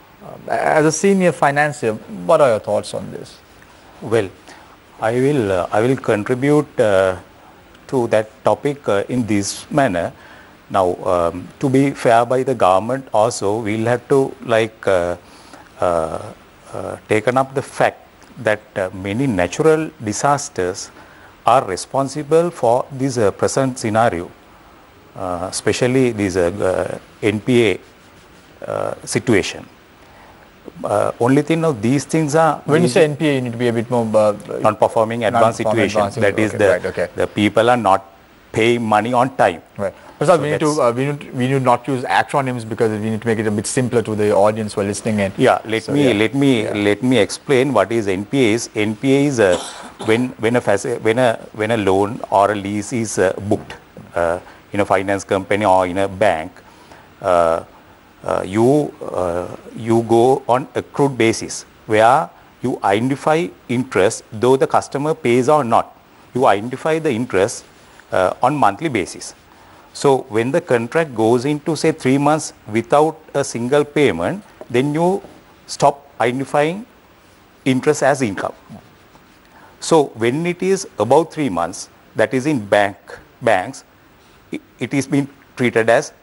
As a senior financier, what are your thoughts on this? Well, I will contribute to that topic in this manner. Now, to be fair by the government also, we'll have to taken up the fact that many natural disasters are responsible for this present scenario, especially this NPA situation. Only thing now, these things are... When you say NPA, you need to be a bit more... non-performing advanced situation. That is the people are not paying money on time. Right. Prasad, we need not use acronyms because we need to make it a bit simpler to the audience who are listening in. Yeah, let me explain what is NPA is. NPA is when a loan or a lease is booked in a finance company or in a bank. You go on accrued basis where you identify interest, though the customer pays or not. You identify the interest on monthly basis. So when the contract goes into say 3 months without a single payment, then you stop identifying interest as income. So when it is about 3 months, that is in banks, it is being treated as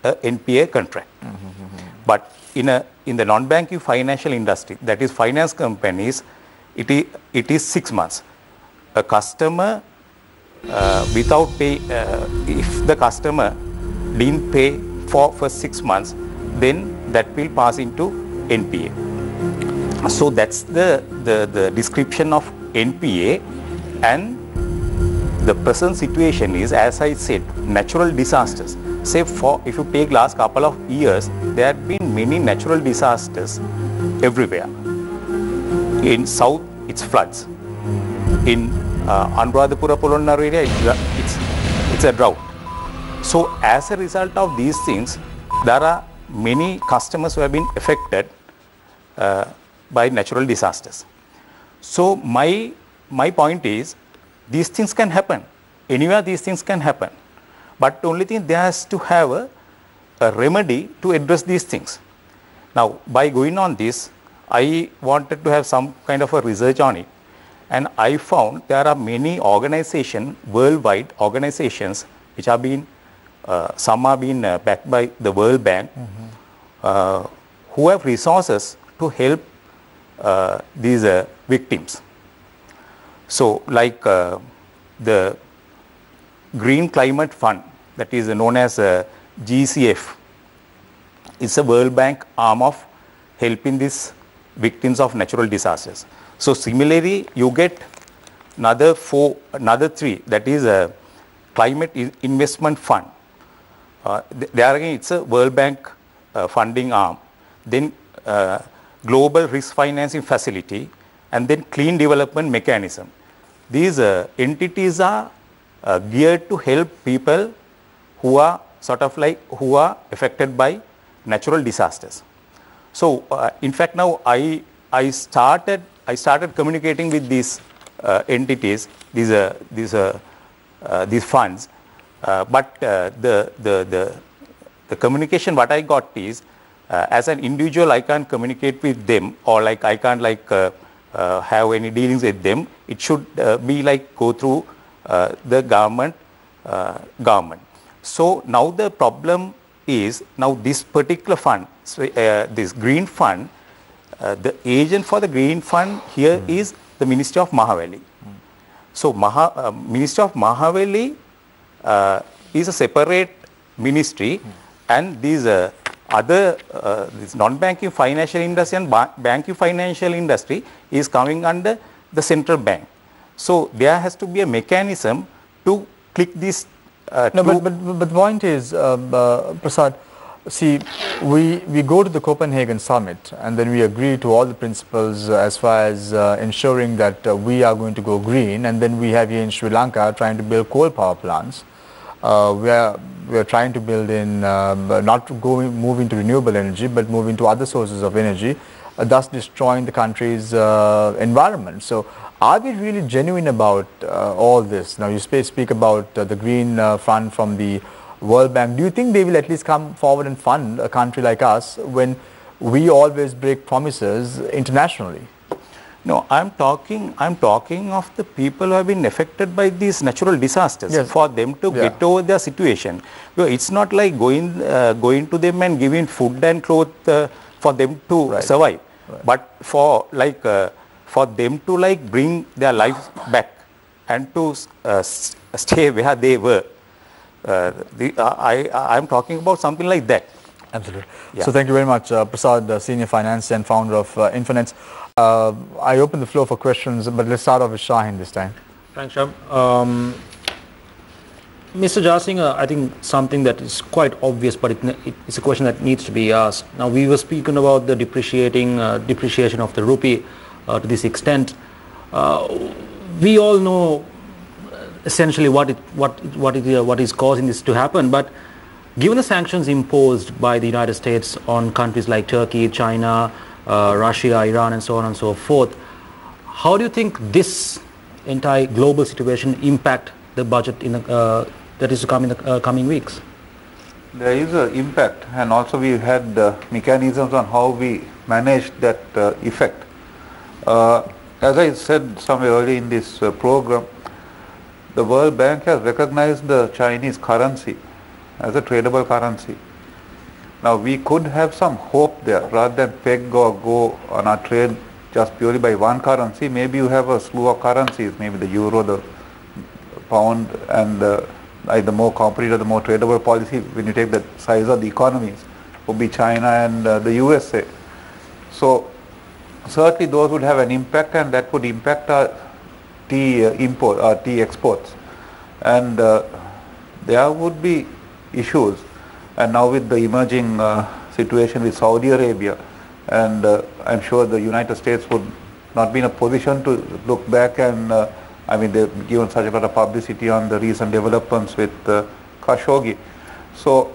a NPA contract. But in the non-banking financial industry, that is finance companies, it is 6 months. A customer without pay, if the customer didn't pay for 6 months, then that will pass into NPA. So that's the description of NPA, and the present situation is, as I said, natural disasters. Say if you take last couple of years, there have been many natural disasters everywhere. In south, it's floods. In Anuradhapura Polonnaru area, it's a drought. So as a result of these things, there are many customers who have been affected by natural disasters. So my point is, these things can happen. Anywhere these things can happen. But the only thing, there has to have a remedy to address these things. Now, by going on this, I wanted to have some kind of a research on it, and I found there are many organizations, worldwide organizations, which are being, some are being backed by the World Bank, who have resources to help these victims. So, like the Green Climate Fund, that is known as GCF, is a World Bank arm of helping these victims of natural disasters. So, similarly, you get another three, that is a Climate Investment Fund. There again, it's a World Bank funding arm. Then Global Risk Financing Facility, and then Clean Development Mechanism. These entities are geared to help people who are who are affected by natural disasters. So, in fact, now I started communicating with these entities, these funds, but the communication what I got is, as an individual I can't communicate with them, or like I can't have any dealings with them. It should be like go through the government. So now the problem is, now this particular fund, this green fund, the agent for the green fund here is the Ministry of Mahaweli. So Ministry of Mahaweli is a separate ministry, and these other this non-banking financial industry and banking financial industry is coming under the central bank. So there has to be a mechanism to click this. No, but the point is, Prasad, see, we go to the Copenhagen summit and then we agree to all the principles as far as ensuring that we are going to go green, and then we have here in Sri Lanka trying to build coal power plants. We are trying to build in, not moving to renewable energy, but moving to other sources of energy, thus destroying the country's environment. So are we really genuine about all this? Now you speak about the green fund from the World Bank. Do you think they will at least come forward and fund a country like us when we always break promises internationally? No, I'm talking of the people who have been affected by these natural disasters. Yes. For them to get over their situation. It's not like going to them and giving food and clothes for them to survive, but for them to bring their lives back and to stay where they were. I'm talking about something like that. Absolutely. Yeah. So thank you very much, Prasad, Senior Finance and founder of Infinance. I open the floor for questions, but let's start off with Shahin this time. Thanks, Sham. Mr. Jasinger, I think something that is quite obvious, but it's a question that needs to be asked. Now, we were speaking about the depreciation of the rupee to this extent. We all know essentially what is causing this to happen, but given the sanctions imposed by the United States on countries like Turkey, China, Russia, Iran, and so on and so forth, how do you think this entire global situation impact the budget that is to come in the coming weeks? There is an impact, and also we had mechanisms on how we manage that effect. As I said somewhere earlier in this program, the World Bank has recognized the Chinese currency as a tradable currency. Now we could have some hope there, rather than peg or go on our trade just purely by one currency. Maybe you have a slew of currencies, maybe the euro, the pound, and the more competitive, the more tradable policy when you take the size of the economies would be China and the USA. So certainly those would have an impact, and that would impact our tea exports, and there would be issues. And now with the emerging situation with Saudi Arabia, and I'm sure the United States would not be in a position to look back, and I mean they've given such a lot of publicity on the recent developments with Khashoggi. So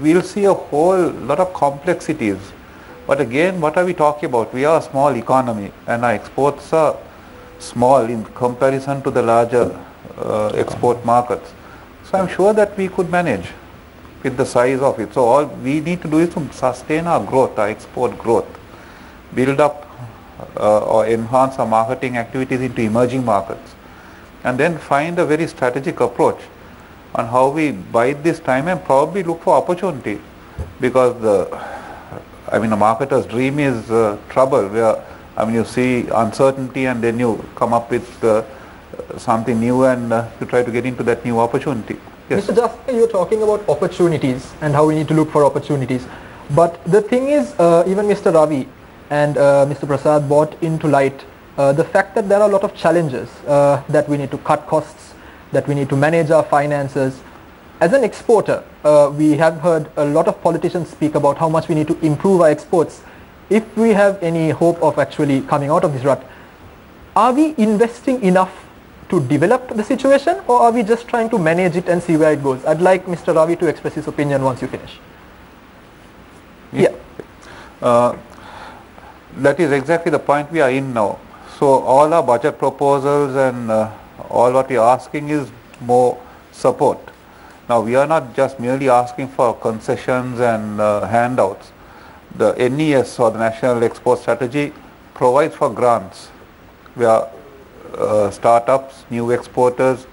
we'll see a whole lot of complexities. But again, what are we talking about? We are a small economy, and our exports are small in comparison to the larger export markets. So I'm sure that we could manage. with the size of it. So all we need to do is to sustain our growth, our export growth, build up or enhance our marketing activities into emerging markets, and then find a very strategic approach on how we bide this time and probably look for opportunity, because the marketer's dream is trouble, where you see uncertainty and then you come up with something new and you try to get into that new opportunity. Yes. Mr. Jasper, you're talking about opportunities and how we need to look for opportunities. But the thing is, even Mr. Ravi and Mr. Prasad brought into light the fact that there are a lot of challenges, that we need to cut costs, that we need to manage our finances. As an exporter, we have heard a lot of politicians speak about how much we need to improve our exports if we have any hope of actually coming out of this rut. Are we investing enough to develop the situation, or are we just trying to manage it and see where it goes? I'd like Mr. Ravi to express his opinion once you finish. Yeah. That is exactly the point we are in now. So all our budget proposals and all what we are asking is more support. Now we are not just merely asking for concessions and handouts. The NES, or the National Export Strategy, provides for grants where startups, new exporters,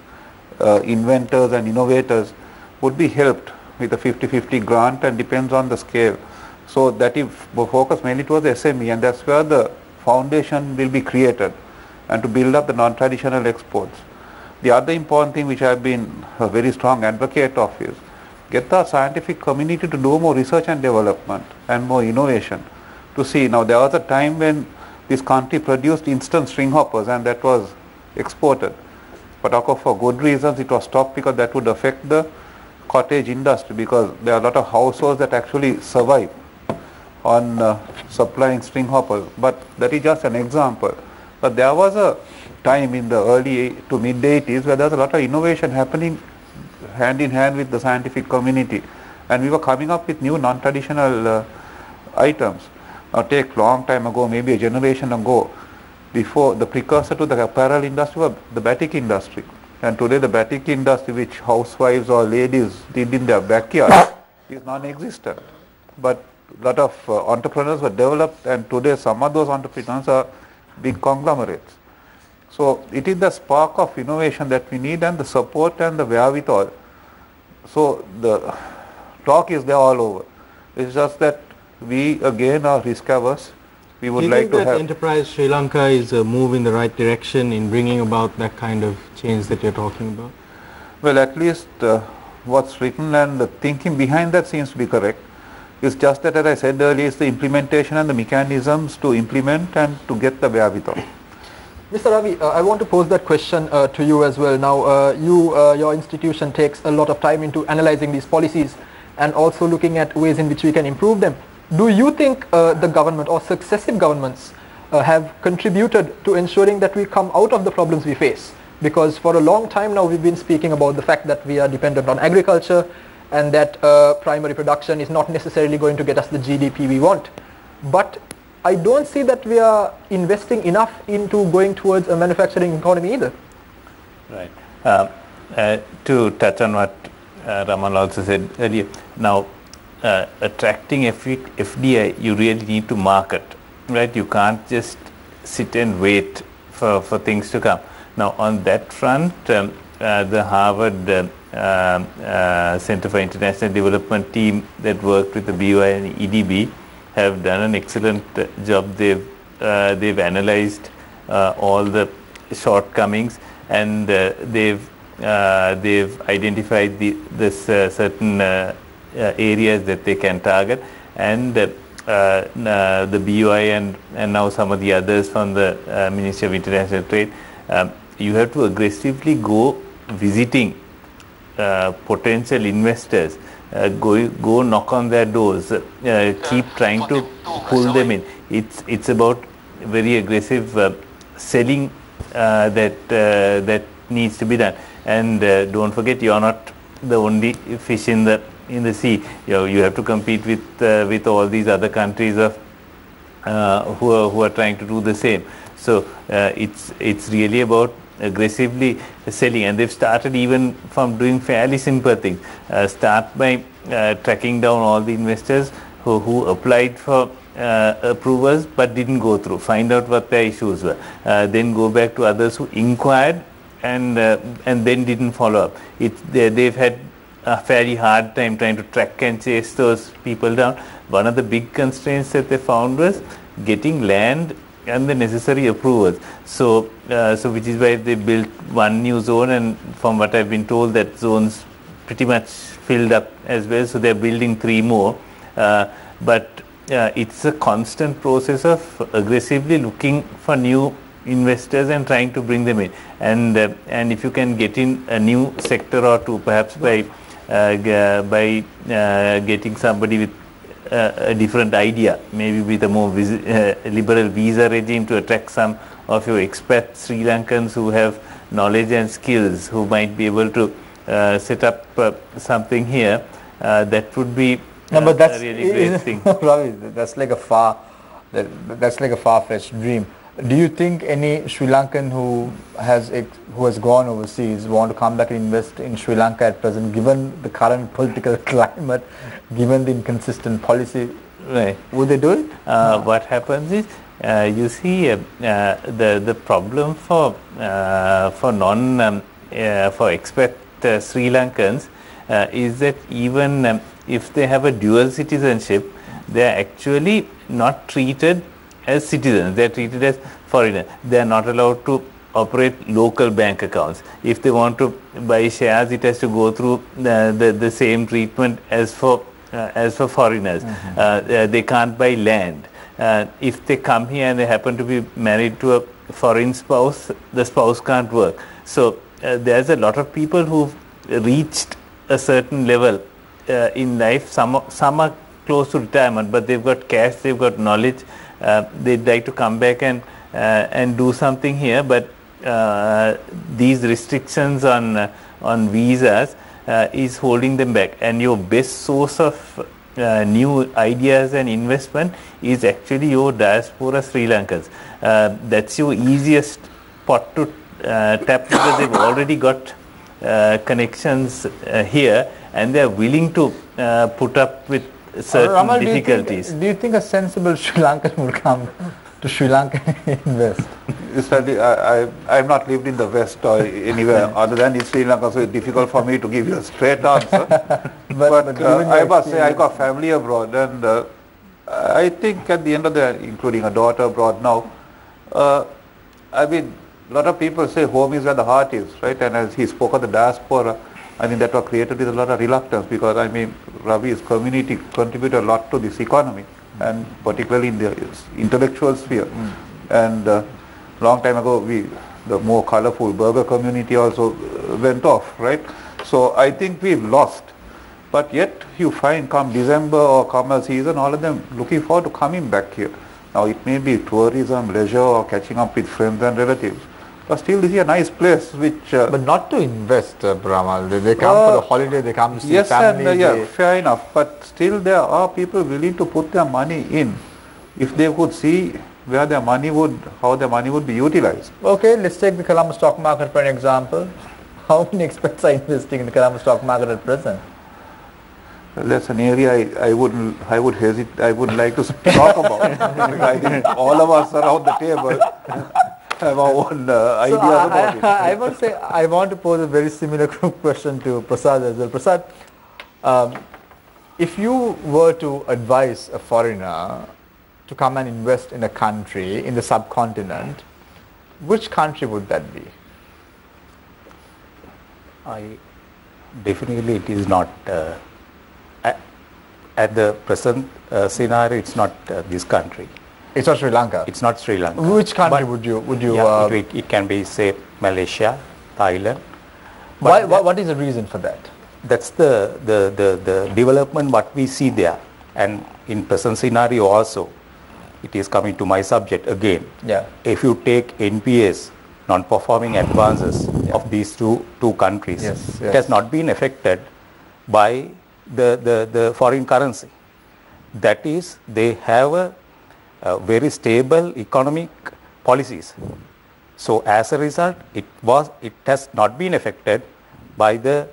inventors and innovators would be helped with a 50-50 grant, and depends on the scale. So that is focused mainly towards the SME, and that's where the foundation will be created, and to build up the non-traditional exports. The other important thing which I have been a very strong advocate of is get the scientific community to do more research and development and more innovation. To see, now there was a time when this country produced instant string hoppers and that was exported. But for good reasons it was stopped, because that would affect the cottage industry, because there are a lot of households that actually survive on supplying string hoppers. But that is just an example. But there was a time in the early to mid 80s where there was a lot of innovation happening hand in hand with the scientific community, and we were coming up with new non-traditional items. Now take long time ago, maybe a generation ago, before, the precursor to the apparel industry was the batik industry, and today the batik industry, which housewives or ladies did in their backyard, is non-existent. But a lot of entrepreneurs were developed, and today some of those entrepreneurs are big conglomerates. So it is the spark of innovation that we need, and the support and the wherewithal. So the talk is there all over. It's just that we again are risk averse. We would like to have... Do you think that Enterprise Sri Lanka is a move in the right direction in bringing about that kind of change that you're talking about? Well, at least what's written and the thinking behind that seems to be correct. It's just that, as I said earlier, it's the implementation and the mechanisms to implement and to get the wherewithal. Mr. Ravi, I want to pose that question to you as well. Now, your institution takes a lot of time into analyzing these policies and also looking at ways in which we can improve them. Do you think the government or successive governments have contributed to ensuring that we come out of the problems we face? Because for a long time now we've been speaking about the fact that we are dependent on agriculture, and that primary production is not necessarily going to get us the GDP we want. But I don't see that we are investing enough into going towards a manufacturing economy either. Right. To touch on what Ramal also said earlier, now attracting FDI, you really need to market, right? You can't just sit and wait for things to come. Now on that front, the Harvard Center for International Development team that worked with the BOI and EDB have done an excellent job. They've analyzed all the shortcomings, and they've identified this certain areas that they can target, and the BOI and now some of the others from the Ministry of International Trade, you have to aggressively go visiting potential investors, go knock on their doors, keep trying to pull them in. It's about very aggressive selling that needs to be done. And don't forget, you're not the only fish in the sea. You have to compete with all these other countries of who are trying to do the same. So it's really about aggressively selling, and they've started even from doing fairly simple things. Start by tracking down all the investors who applied for approvals but didn't go through, find out what their issues were, then go back to others who inquired and then didn't follow up. They've had a fairly hard time trying to track and chase those people down. One of the big constraints that they found was getting land and the necessary approvals. So which is why they built one new zone, and from what I've been told, that zone's pretty much filled up as well. So they're building 3 more. But it's a constant process of aggressively looking for new investors and trying to bring them in. And if you can get in a new sector or two, perhaps by getting somebody with a different idea, maybe with a more liberal visa regime to attract some of your expat Sri Lankans who have knowledge and skills, who might be able to set up something here, that would be but that's a really great thing. Ravi, that's like a far-fetched dream. Do you think any Sri Lankan who has gone overseas want to come back and invest in Sri Lanka at present, given the current political climate, given the inconsistent policy? Right. Would they do it? What happens is, you see, the problem for expat Sri Lankans is that even if they have a dual citizenship, they are actually not treated as citizens. They are treated as foreigners. They are not allowed to operate local bank accounts. If they want to buy shares, it has to go through the same treatment as for foreigners. They can't buy land. If they come here and they happen to be married to a foreign spouse, the spouse can't work. So there's a lot of people who've reached a certain level in life. Some are close to retirement, but they've got cash, they've got knowledge. They'd like to come back and do something here, but these restrictions on visas is holding them back. And your best source of new ideas and investment is actually your diaspora Sri Lankans. That's your easiest pot to tap, because they've already got connections here, and they're willing to put up with certain Ramal, difficulties. Do you think a sensible Sri Lankan will come to Sri Lanka and invest? I've not lived in the West or anywhere other than in Sri Lanka, so it's difficult for me to give you a straight answer. but I must say, I got family abroad, and I think at the end of the, including a daughter abroad now, I mean, a lot of people say home is where the heart is, right? And as he spoke of the diaspora, I mean, that was created with a lot of reluctance, because I mean, Ravi's community contributed a lot to this economy, and particularly in the intellectual sphere. And long time ago, the more colorful burger community also went off, right? So I think we've lost. But yet you find come December or come a season, all of them looking forward to coming back here. Now it may be tourism, leisure, or catching up with friends and relatives. But still, this is a nice place which... but not to invest, Ramal. They come for the holiday, they come to see family. Yes, and fair enough. But still, there are people willing to put their money in if they could see where their money would, how their money would be utilized. Okay, let's take the Colombo stock market for an example. How many expats are investing in the Colombo stock market at present? Well, that's an area I wouldn't like to talk about. I think all of us around the table have our own ideas about it. I want to pose a very similar question to Prasad as well. Prasad, if you were to advise a foreigner to come and invest in a country in the subcontinent, which country would that be? Definitely it is not, at the present scenario, it's not this country. It's not Sri Lanka? It's not Sri Lanka. Which country would you? Yeah, it can be, say, Malaysia, Thailand. What is the reason for that? That's the development what we see there. And in present scenario also, it is coming to my subject again. Yeah. If you take NPAs, non-performing advances of these two countries, it has not been affected by the foreign currency. That is, they have a very stable economic policies. So as a result, it has not been affected by the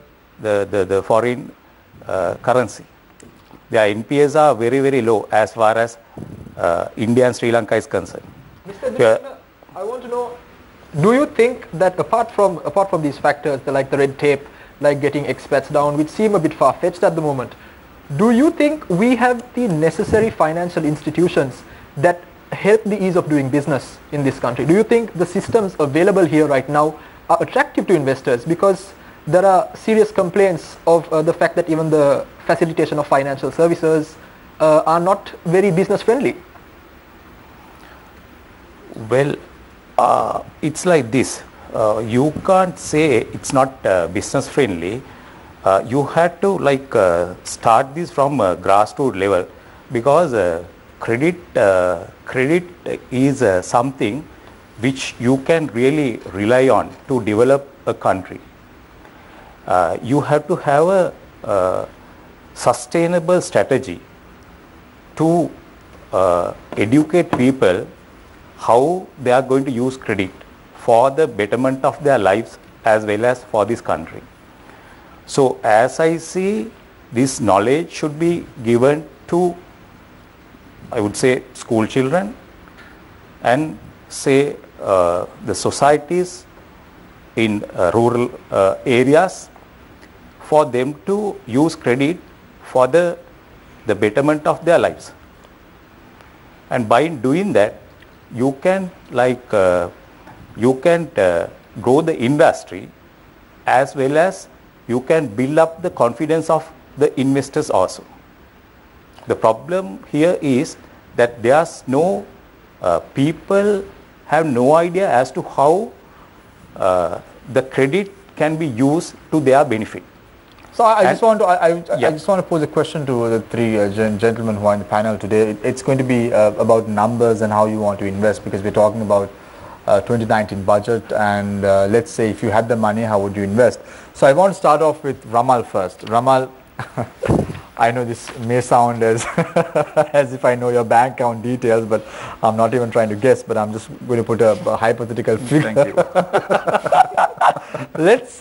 foreign currency. Their NPAs are very, very low as far as India and Sri Lanka is concerned. Mr. Jaisingha, I want to know, do you think that apart from these factors, like the red tape, like getting expats down, which seem a bit far-fetched at the moment, do you think we have the necessary financial institutions that help the ease of doing business in this country? Do you think the systems available here right now are attractive to investors? Because there are serious complaints of the fact that even the facilitation of financial services are not very business friendly. Well, it's like this. You can't say it's not business friendly. You had to start this from grassroots level, because credit is something which you can really rely on to develop a country. You have to have a sustainable strategy to educate people how they are going to use credit for the betterment of their lives as well as for this country. So as I see, this knowledge should be given to, I would say, school children and say the societies in rural areas, for them to use credit for the betterment of their lives. And by doing that, you can grow the industry, as well as you can build up the confidence of the investors also. The problem here is that there's no people have no idea as to how the credit can be used to their benefit. So I just want to pose a question to the three gentlemen who are in the panel today. It's going to be about numbers and how you want to invest, because we're talking about 2019 budget, and let's say if you had the money, how would you invest? So I want to start off with Ramal first. Ramal, I know this may sound as as if I know your bank account details, but I'm not even trying to guess, but I'm just going to put a hypothetical figure. Thank you. Let's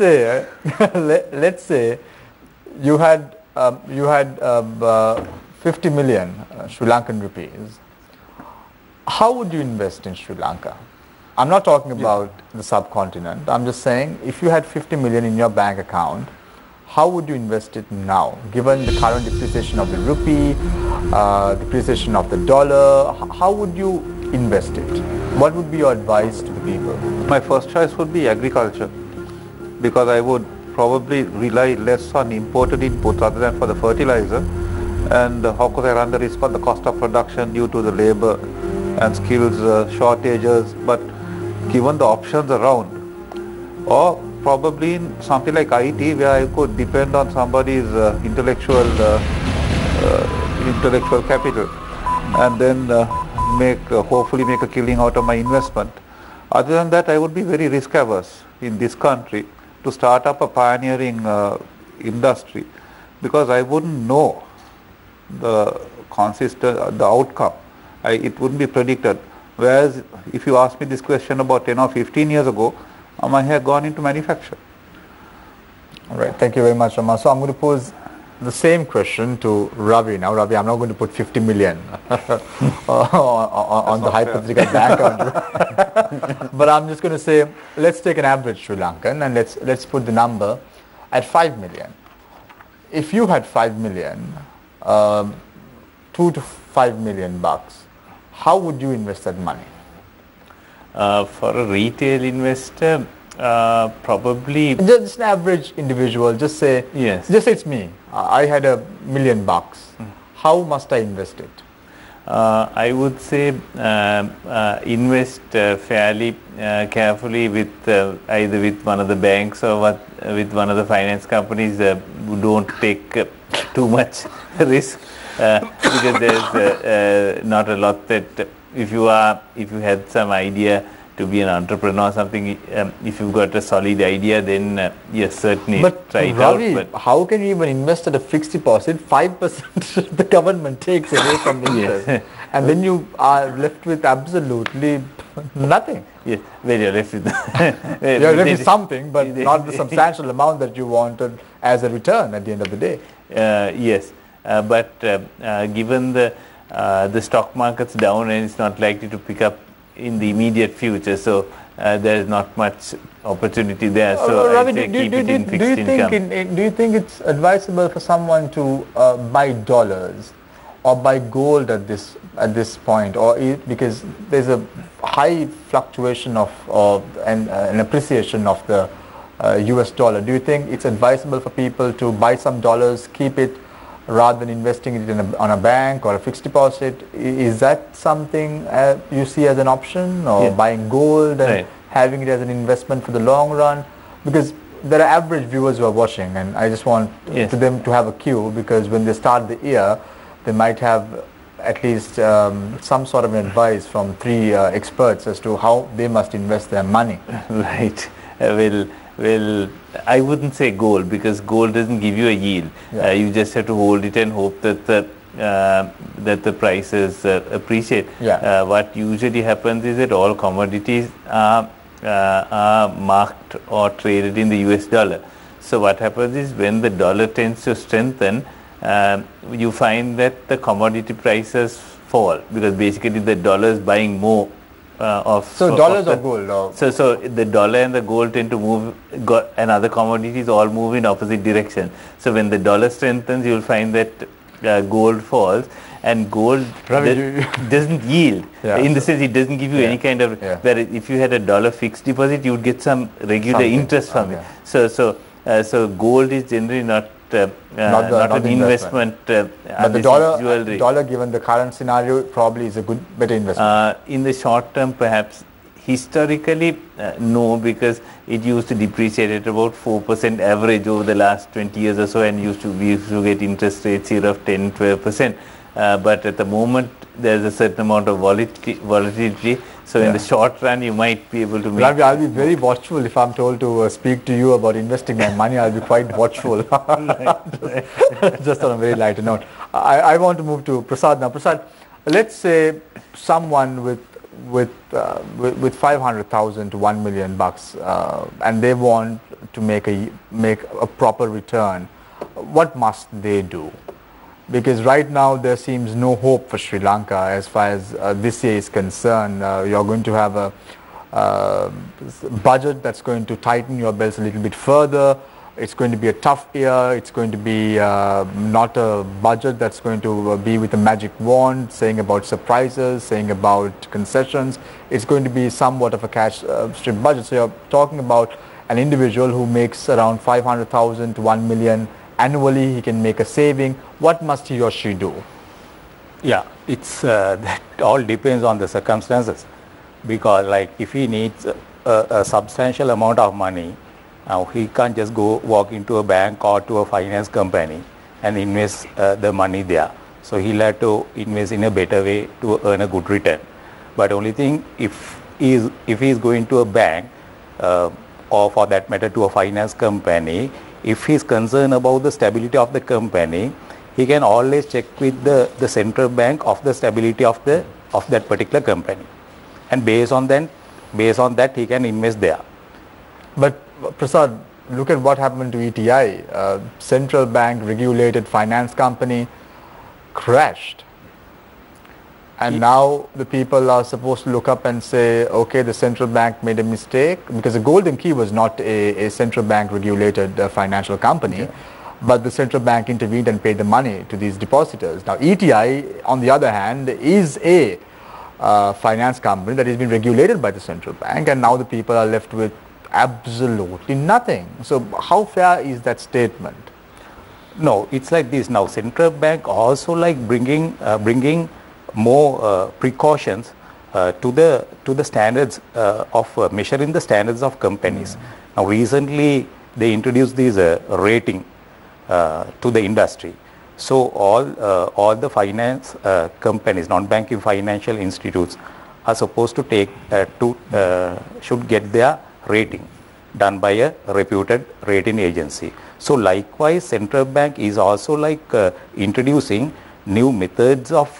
say you had 50 million Sri Lankan rupees. How would you invest in Sri Lanka? I'm not talking about the subcontinent. I'm just saying, if you had 50 million in your bank account, how would you invest it now, given the current depreciation of the rupee, depreciation of the dollar? How would you invest it? What would be your advice to the people? My first choice would be agriculture, because I would probably rely less on imported inputs other than for the fertilizer. And how could I run the risk of the cost of production due to the labor and skills shortages? But given the options around, or probably in something like IT, where I could depend on somebody's intellectual capital, and then hopefully make a killing out of my investment. Other than that, I would be very risk averse in this country to start up a pioneering industry, because I wouldn't know the outcome. It wouldn't be predicted. Whereas if you asked me this question about 10 or 15 years ago, I might have gone into manufacture. All right, thank you very much, Ramal. So I'm going to pose the same question to Ravi now. Ravi, I'm not going to put 50 million on the hypothetical bank account. But I'm just going to say, let's take an average Sri Lankan and let's put the number at 5 million. If you had 5 million, 2 to 5 million bucks, how would you invest that money? For a retail investor, probably just an average individual. Just say it's me. I had $1 million. How must I invest it? I would say invest fairly carefully with either with one of the banks or with one of the finance companies who don't take too much risk, because there's not a lot that if you had some idea to be an entrepreneur or something. If you've got a solid idea, then yes, certainly But try it Ravi, out. But how can you even invest at a fixed deposit? 5% the government takes away from interest, and then you are left with absolutely nothing. yes, well, you're left with You're left with something, but not the substantial amount that you wanted as a return at the end of the day. Yes, but given the stock market's down and it's not likely to pick up in the immediate future, so there is not much opportunity there. So Ravi, I say keep it in fixed income. do you think it's advisable for someone to buy dollars or buy gold at this point, or because there's a high fluctuation of and an appreciation of the US dollar? Do you think it's advisable for people to buy some dollars, keep it, rather than investing it on a bank or a fixed deposit? Is that something you see as an option, or buying gold and having it as an investment for the long run? Because there are average viewers who are watching, and I just want to them to have a cue, because when they start the year, they might have at least some sort of an advice from three experts as to how they must invest their money. Right. Well, I wouldn't say gold, because gold doesn't give you a yield. You just have to hold it and hope that the prices appreciate. What usually happens is that all commodities are marked or traded in the US dollar. So what happens is, when the dollar tends to strengthen, you find that the commodity prices fall, because basically the dollar is buying more dollars or gold? So the dollar and the gold tend to move, and other commodities all move in opposite direction. So when the dollar strengthens, you will find that gold falls, and gold doesn't yield. In the sense, it doesn't give you any kind of, where if you had a dollar fixed deposit, you would get some regular interest from it. So gold is generally not an investment. But the dollar, given the current scenario, probably is a better investment. In the short term, perhaps. Historically, no, because it used to depreciate at about 4% average over the last 20 years or so, and we used to get interest rates here of 10-12%. But at the moment, there's a certain amount of volatility. So in the short run, you might be able to make... Ravi, I'll be very watchful if I'm told to speak to you about investing my money. I'll be quite watchful. Just on a very lighter note. I want to move to Prasad now. Prasad, let's say someone with 500,000 to $1 million bucks, and they want to make a proper return. What must they do? Because right now there seems no hope for Sri Lanka as far as this year is concerned. You're going to have a budget that's going to tighten your belts a little bit further. It's going to be a tough year. It's going to be not a budget that's going to be with a magic wand, saying about surprises, saying about concessions. It's going to be somewhat of a cash strip budget. So you're talking about an individual who makes around 500,000 to 1 million annually. He can make a saving. What must he or she do? Yeah, it's that all depends on the circumstances, because like if he needs a substantial amount of money, now he can't just walk into a bank or to a finance company and invest the money there. So he'll have to invest in a better way to earn a good return. But only thing, if he is going to a bank or for that matter to a finance company, if he is concerned about the stability of the company, he can always check with the central bank of the stability of that particular company, and based on that he can invest there. But Prasad, look at what happened to ETI. Central bank regulated finance company crashed. And now the people are supposed to look up and say, okay, the central bank made a mistake, because the Golden Key was not a central bank regulated financial company, but the central bank intervened and paid the money to these depositors. Now ETI, on the other hand, is a finance company that has been regulated by the central bank, and now the people are left with absolutely nothing. So how fair is that statement? No, it's like this. Now central bank also like bringing more precautions to the standards of measuring the standards of companies. Now recently they introduced this rating to the industry. So all the finance companies, non-banking financial institutes, are supposed to take should get their rating done by a reputed rating agency. So likewise, central bank is also like introducing new methods of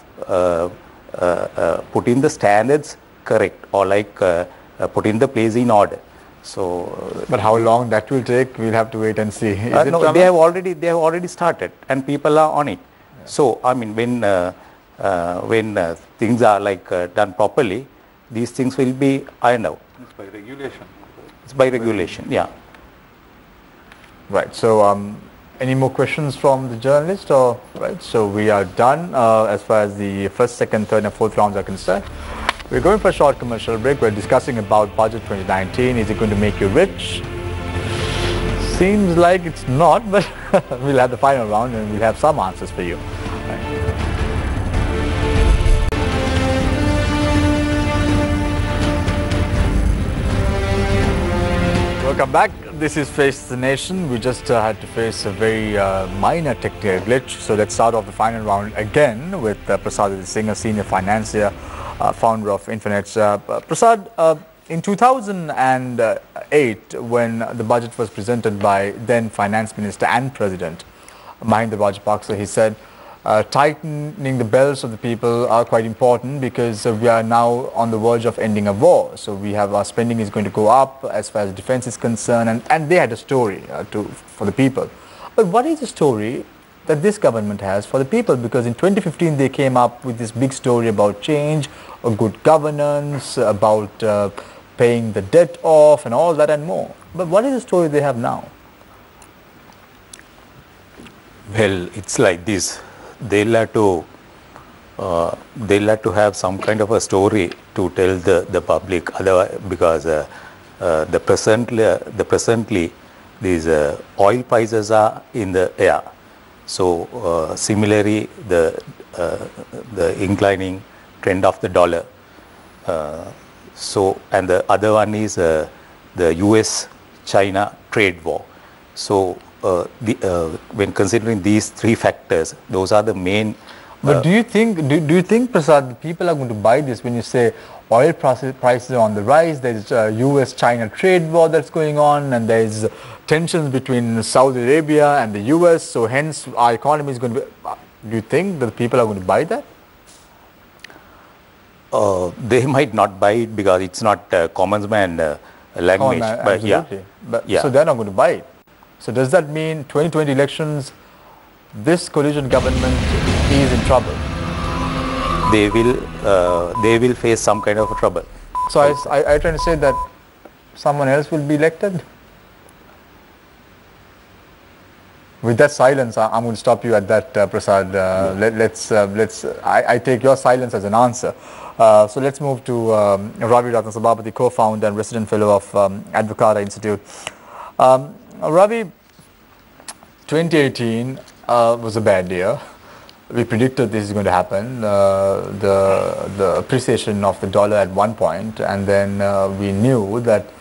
putting the standards correct, or like putting the place in order. So, But how long that will take, we'll have to wait and see. no, they have already started, and people are on it. So I mean, when things are like done properly, these things will be ironed out. It's by regulation. It's by regulation, yeah. Right. So, any more questions from the journalist? Or right. So we are done as far as the first, second, third, and fourth rounds are concerned. We're going for a short commercial break. We're discussing about budget 2019. Is it going to make you rich? Seems like it's not, but we'll have the final round and we'll have some answers for you. Welcome back. This is Face the Nation. We just had to face a very minor technical glitch. So let's start off the final round again with Prasad Singh, senior financier, founder of Infinite. Prasad, in 2008, when the budget was presented by then Finance Minister and President Mahinda Rajapaksa, he said, tightening the belts of the people are quite important because we are now on the verge of ending a war. So we have our spending is going to go up as far as defense is concerned, and they had a story for the people. But what is the story that this government has for the people? Because in 2015 they came up with this big story about change, good governance, about paying the debt off and all that and more. But what is the story they have now? Well, it's like this. They'll have to have some kind of a story to tell the public, otherwise, because presently these oil prices are in the air. So similarly, the inclining trend of the dollar. So, and the other one is the US-China trade war. So when considering these three factors, those are the main. But do you think, Prasad, the people are going to buy this when you say oil prices are on the rise, there's US-China trade war that's going on, and there's tensions between Saudi Arabia and the US, so hence our economy is going to be... Do you think that the people are going to buy that? They might not buy it because it's not common man language. But absolutely. yeah. But, yeah. So they're not going to buy it. So does that mean 2020 elections, this coalition government is in trouble? They will face some kind of trouble. So I trying to say that someone else will be elected? With that silence, I'm going to stop you at that, Prasad. I take your silence as an answer. So let's move to Robbie Sabapathy, co-founder and resident fellow of Advocata Institute. Robbie, 2018 was a bad year. We predicted this is going to happen, the appreciation of the dollar at one point, and then we knew that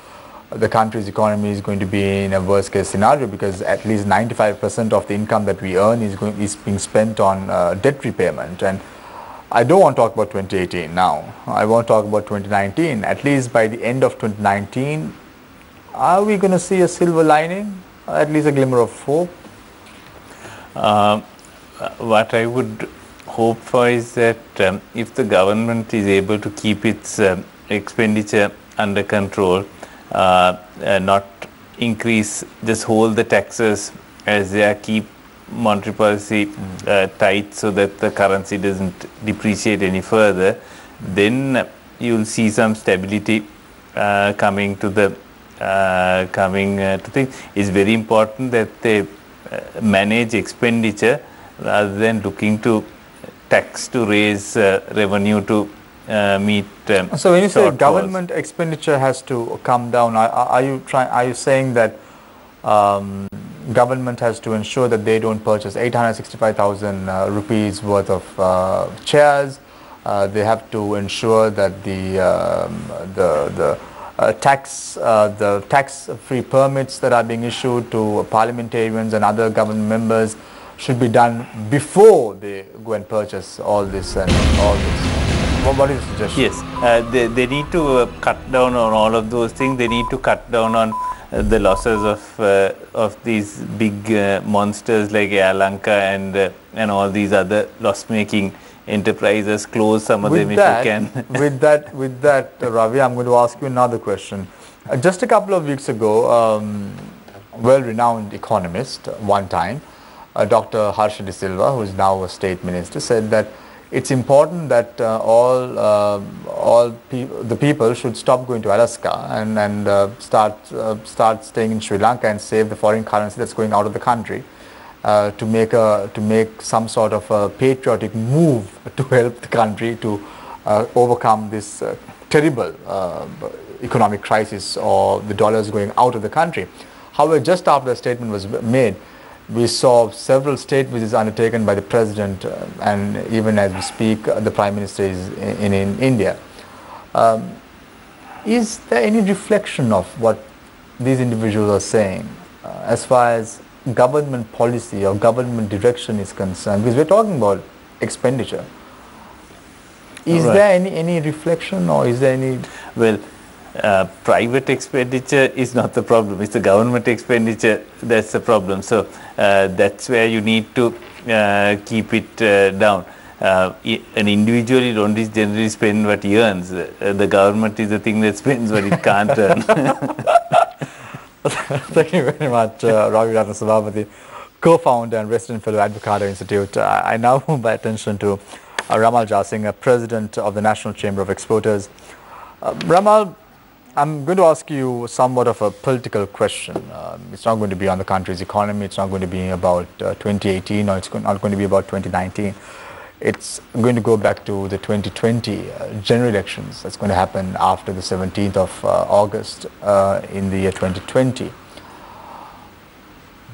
the country's economy is going to be in a worst case scenario because at least 95% of the income that we earn is being spent on debt repayment. And I don't want to talk about 2018 now. I want to talk about 2019. At least by the end of 2019, are we going to see a silver lining? At least a glimmer of hope? What I would hope for is that if the government is able to keep its expenditure under control, not increase, just hold the taxes as they are, keep monetary policy tight so that the currency doesn't depreciate any further, then you will see some stability coming to the things. It's very important that they manage expenditure rather than looking to tax to raise revenue to meet. So when you say government expenditure has to come down, are you saying that government has to ensure that they don't purchase 865,000 rupees worth of chairs? They have to ensure that the tax-free permits that are being issued to parliamentarians and other government members should be done before they go and purchase all this and all this. What is the suggestion? Yes, they need to cut down on all of those things. They need to cut down on the losses of these big monsters like Sri Lanka and all these other loss-making enterprises. Close some of them if you can. with that, Ravi, I'm going to ask you another question. Just a couple of weeks ago, well-renowned economist, one time, Dr. Harsha De Silva, who is now a state minister, said that it's important that the people should stop going to Alaska and start staying in Sri Lanka and save the foreign currency that's going out of the country to make some sort of a patriotic move to help the country to overcome this terrible economic crisis, or the dollars going out of the country. However, just after the statement was made, we saw several state visits undertaken by the president, and even as we speak, the prime minister is in India. Is there any reflection of what these individuals are saying as far as government policy or government direction is concerned? Because we're talking about expenditure. Is there any reflection, or is there any... Well, private expenditure is not the problem. It's the government expenditure that's the problem. So that's where you need to keep it down. An individual, you don't generally spend what he earns. The government is the thing that spends what it can't earn. Thank you very much, Robbie Sabapathy, co-founder and resident fellow at Advocado Institute. I now move my attention to Ramal Jasingha, president of the National Chamber of Exporters. Ramal, I'm going to ask you somewhat of a political question. It's not going to be on the country's economy. It's not going to be about 2018, or it's not going to be about 2019. It's going to go back to the 2020 general elections that's going to happen after the 17th of August in the year 2020.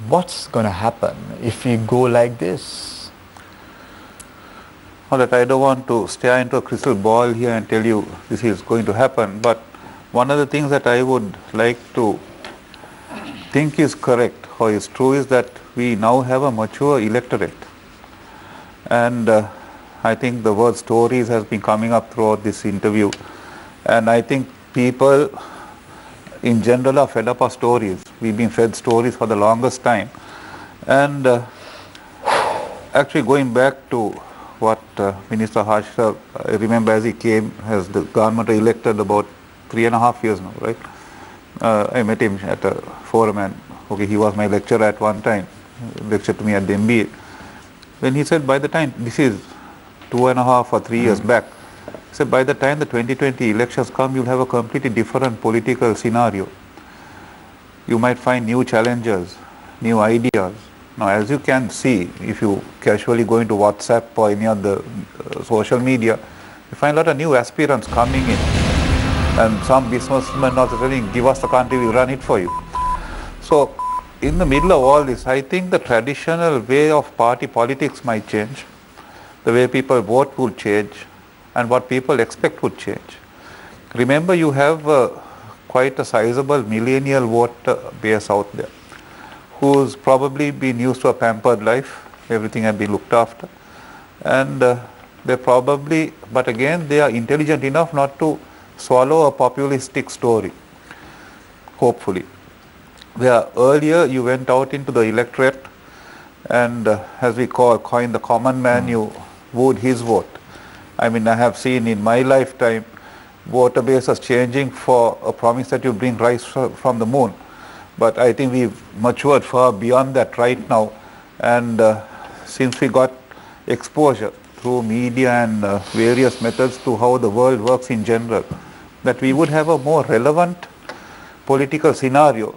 What's going to happen if we go like this? Well, that I don't want to stare into a crystal ball here and tell you this is going to happen, but one of the things that I would like to think is correct or is true is that we now have a mature electorate. And I think the word stories has been coming up throughout this interview. And I think people in general are fed up of stories. We've been fed stories for the longest time. And actually going back to what Minister Harsha, I remember as he came, as the government elected about 3.5 years now, right? I met him at a forum, and he was my lecturer at one time, lectured to me at the MBA. When he said, by the time, this is 2.5 or 3 years back, he said, by the time the 2020 elections come, you'll have a completely different political scenario. You might find new challenges, new ideas. Now, as you can see, if you casually go into WhatsApp or any other social media, you find a lot of new aspirants coming in. And some businessmen not telling, give us the country, we'll run it for you. So, in the middle of all this, I think the traditional way of party politics might change. The way people vote will change, and what people expect would change. Remember, you have quite a sizable millennial voter base out there, who's probably been used to a pampered life, everything has been looked after. And they probably, but again, they are intelligent enough not to swallow a populistic story, hopefully. Where earlier you went out into the electorate and as we coin the common man, you wooed his vote. I mean, I have seen in my lifetime voter bases changing for a promise that you bring rice from the moon. But I think we've matured far beyond that right now, and since we got exposure through media and various methods to how the world works in general, that we would have a more relevant political scenario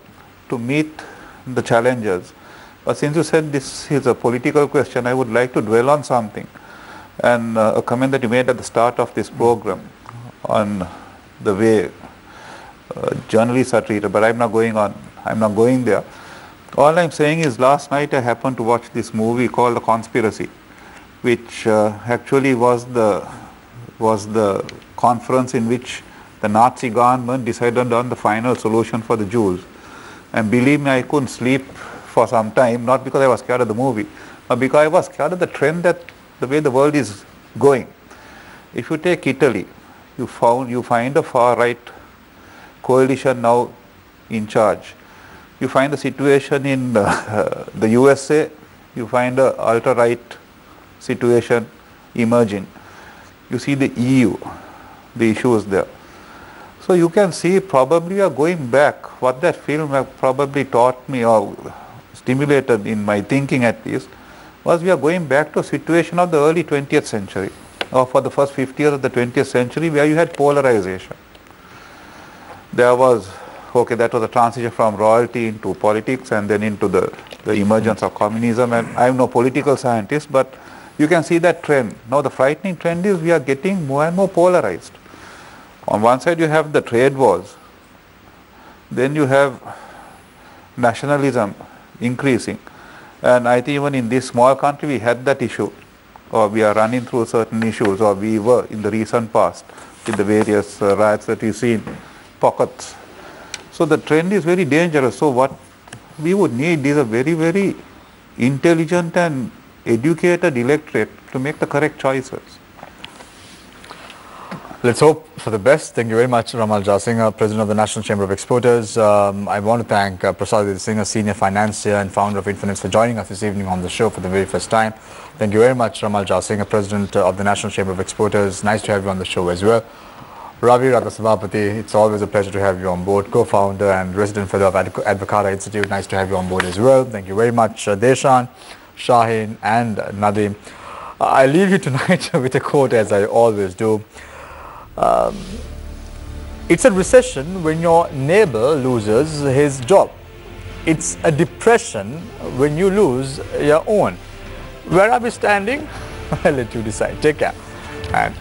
to meet the challenges. But since you said this is a political question, I would like to dwell on something. And a comment that you made at the start of this program on the way journalists are treated, but I'm not going there. All I'm saying is last night I happened to watch this movie called The Conspiracy, which actually was the conference in which the Nazi government decided on the final solution for the Jews. And believe me, I couldn't sleep for some time, not because I was scared of the movie, but because I was scared of the trend that the way the world is going. If you take Italy, you find a far-right coalition now in charge. You find the situation in the USA, you find an ultra-right situation emerging. You see the EU, the issues there. So you can see probably we are going back. What that film have probably taught me or stimulated in my thinking at least was we are going back to a situation of the early 20th century or for the first 50 years of the 20th century where you had polarization. There was, okay, that was a transition from royalty into politics and then into the emergence of communism, and I am no political scientist, but you can see that trend. Now the frightening trend is we are getting more and more polarized. On one side you have the trade wars, then you have nationalism increasing, and I think even in this small country we had that issue, or we are running through certain issues, or we were in the recent past with the various riots that we see in pockets. So the trend is very dangerous. So what we would need is a very, very intelligent and educated electorate to make the correct choices. Let's hope for the best. Thank you very much, Ramal Jasingha, President of the National Chamber of Exporters. I want to thank Prasad Singh, Senior Financier and Founder of Infinance, for joining us this evening on the show for the very first time. Thank you very much, Ramal Jasingha, President of the National Chamber of Exporters. Nice to have you on the show as well. Robbie Sabapathy, it's always a pleasure to have you on board, co-founder and resident fellow of Advocata Institute. Nice to have you on board as well. Thank you very much, Deshan, Shaheen and Nadeem. I leave you tonight with a quote, as I always do. It's a recession when your neighbor loses his job. It's a depression when you lose your own. Where are we standing? I'll let you decide. Take care and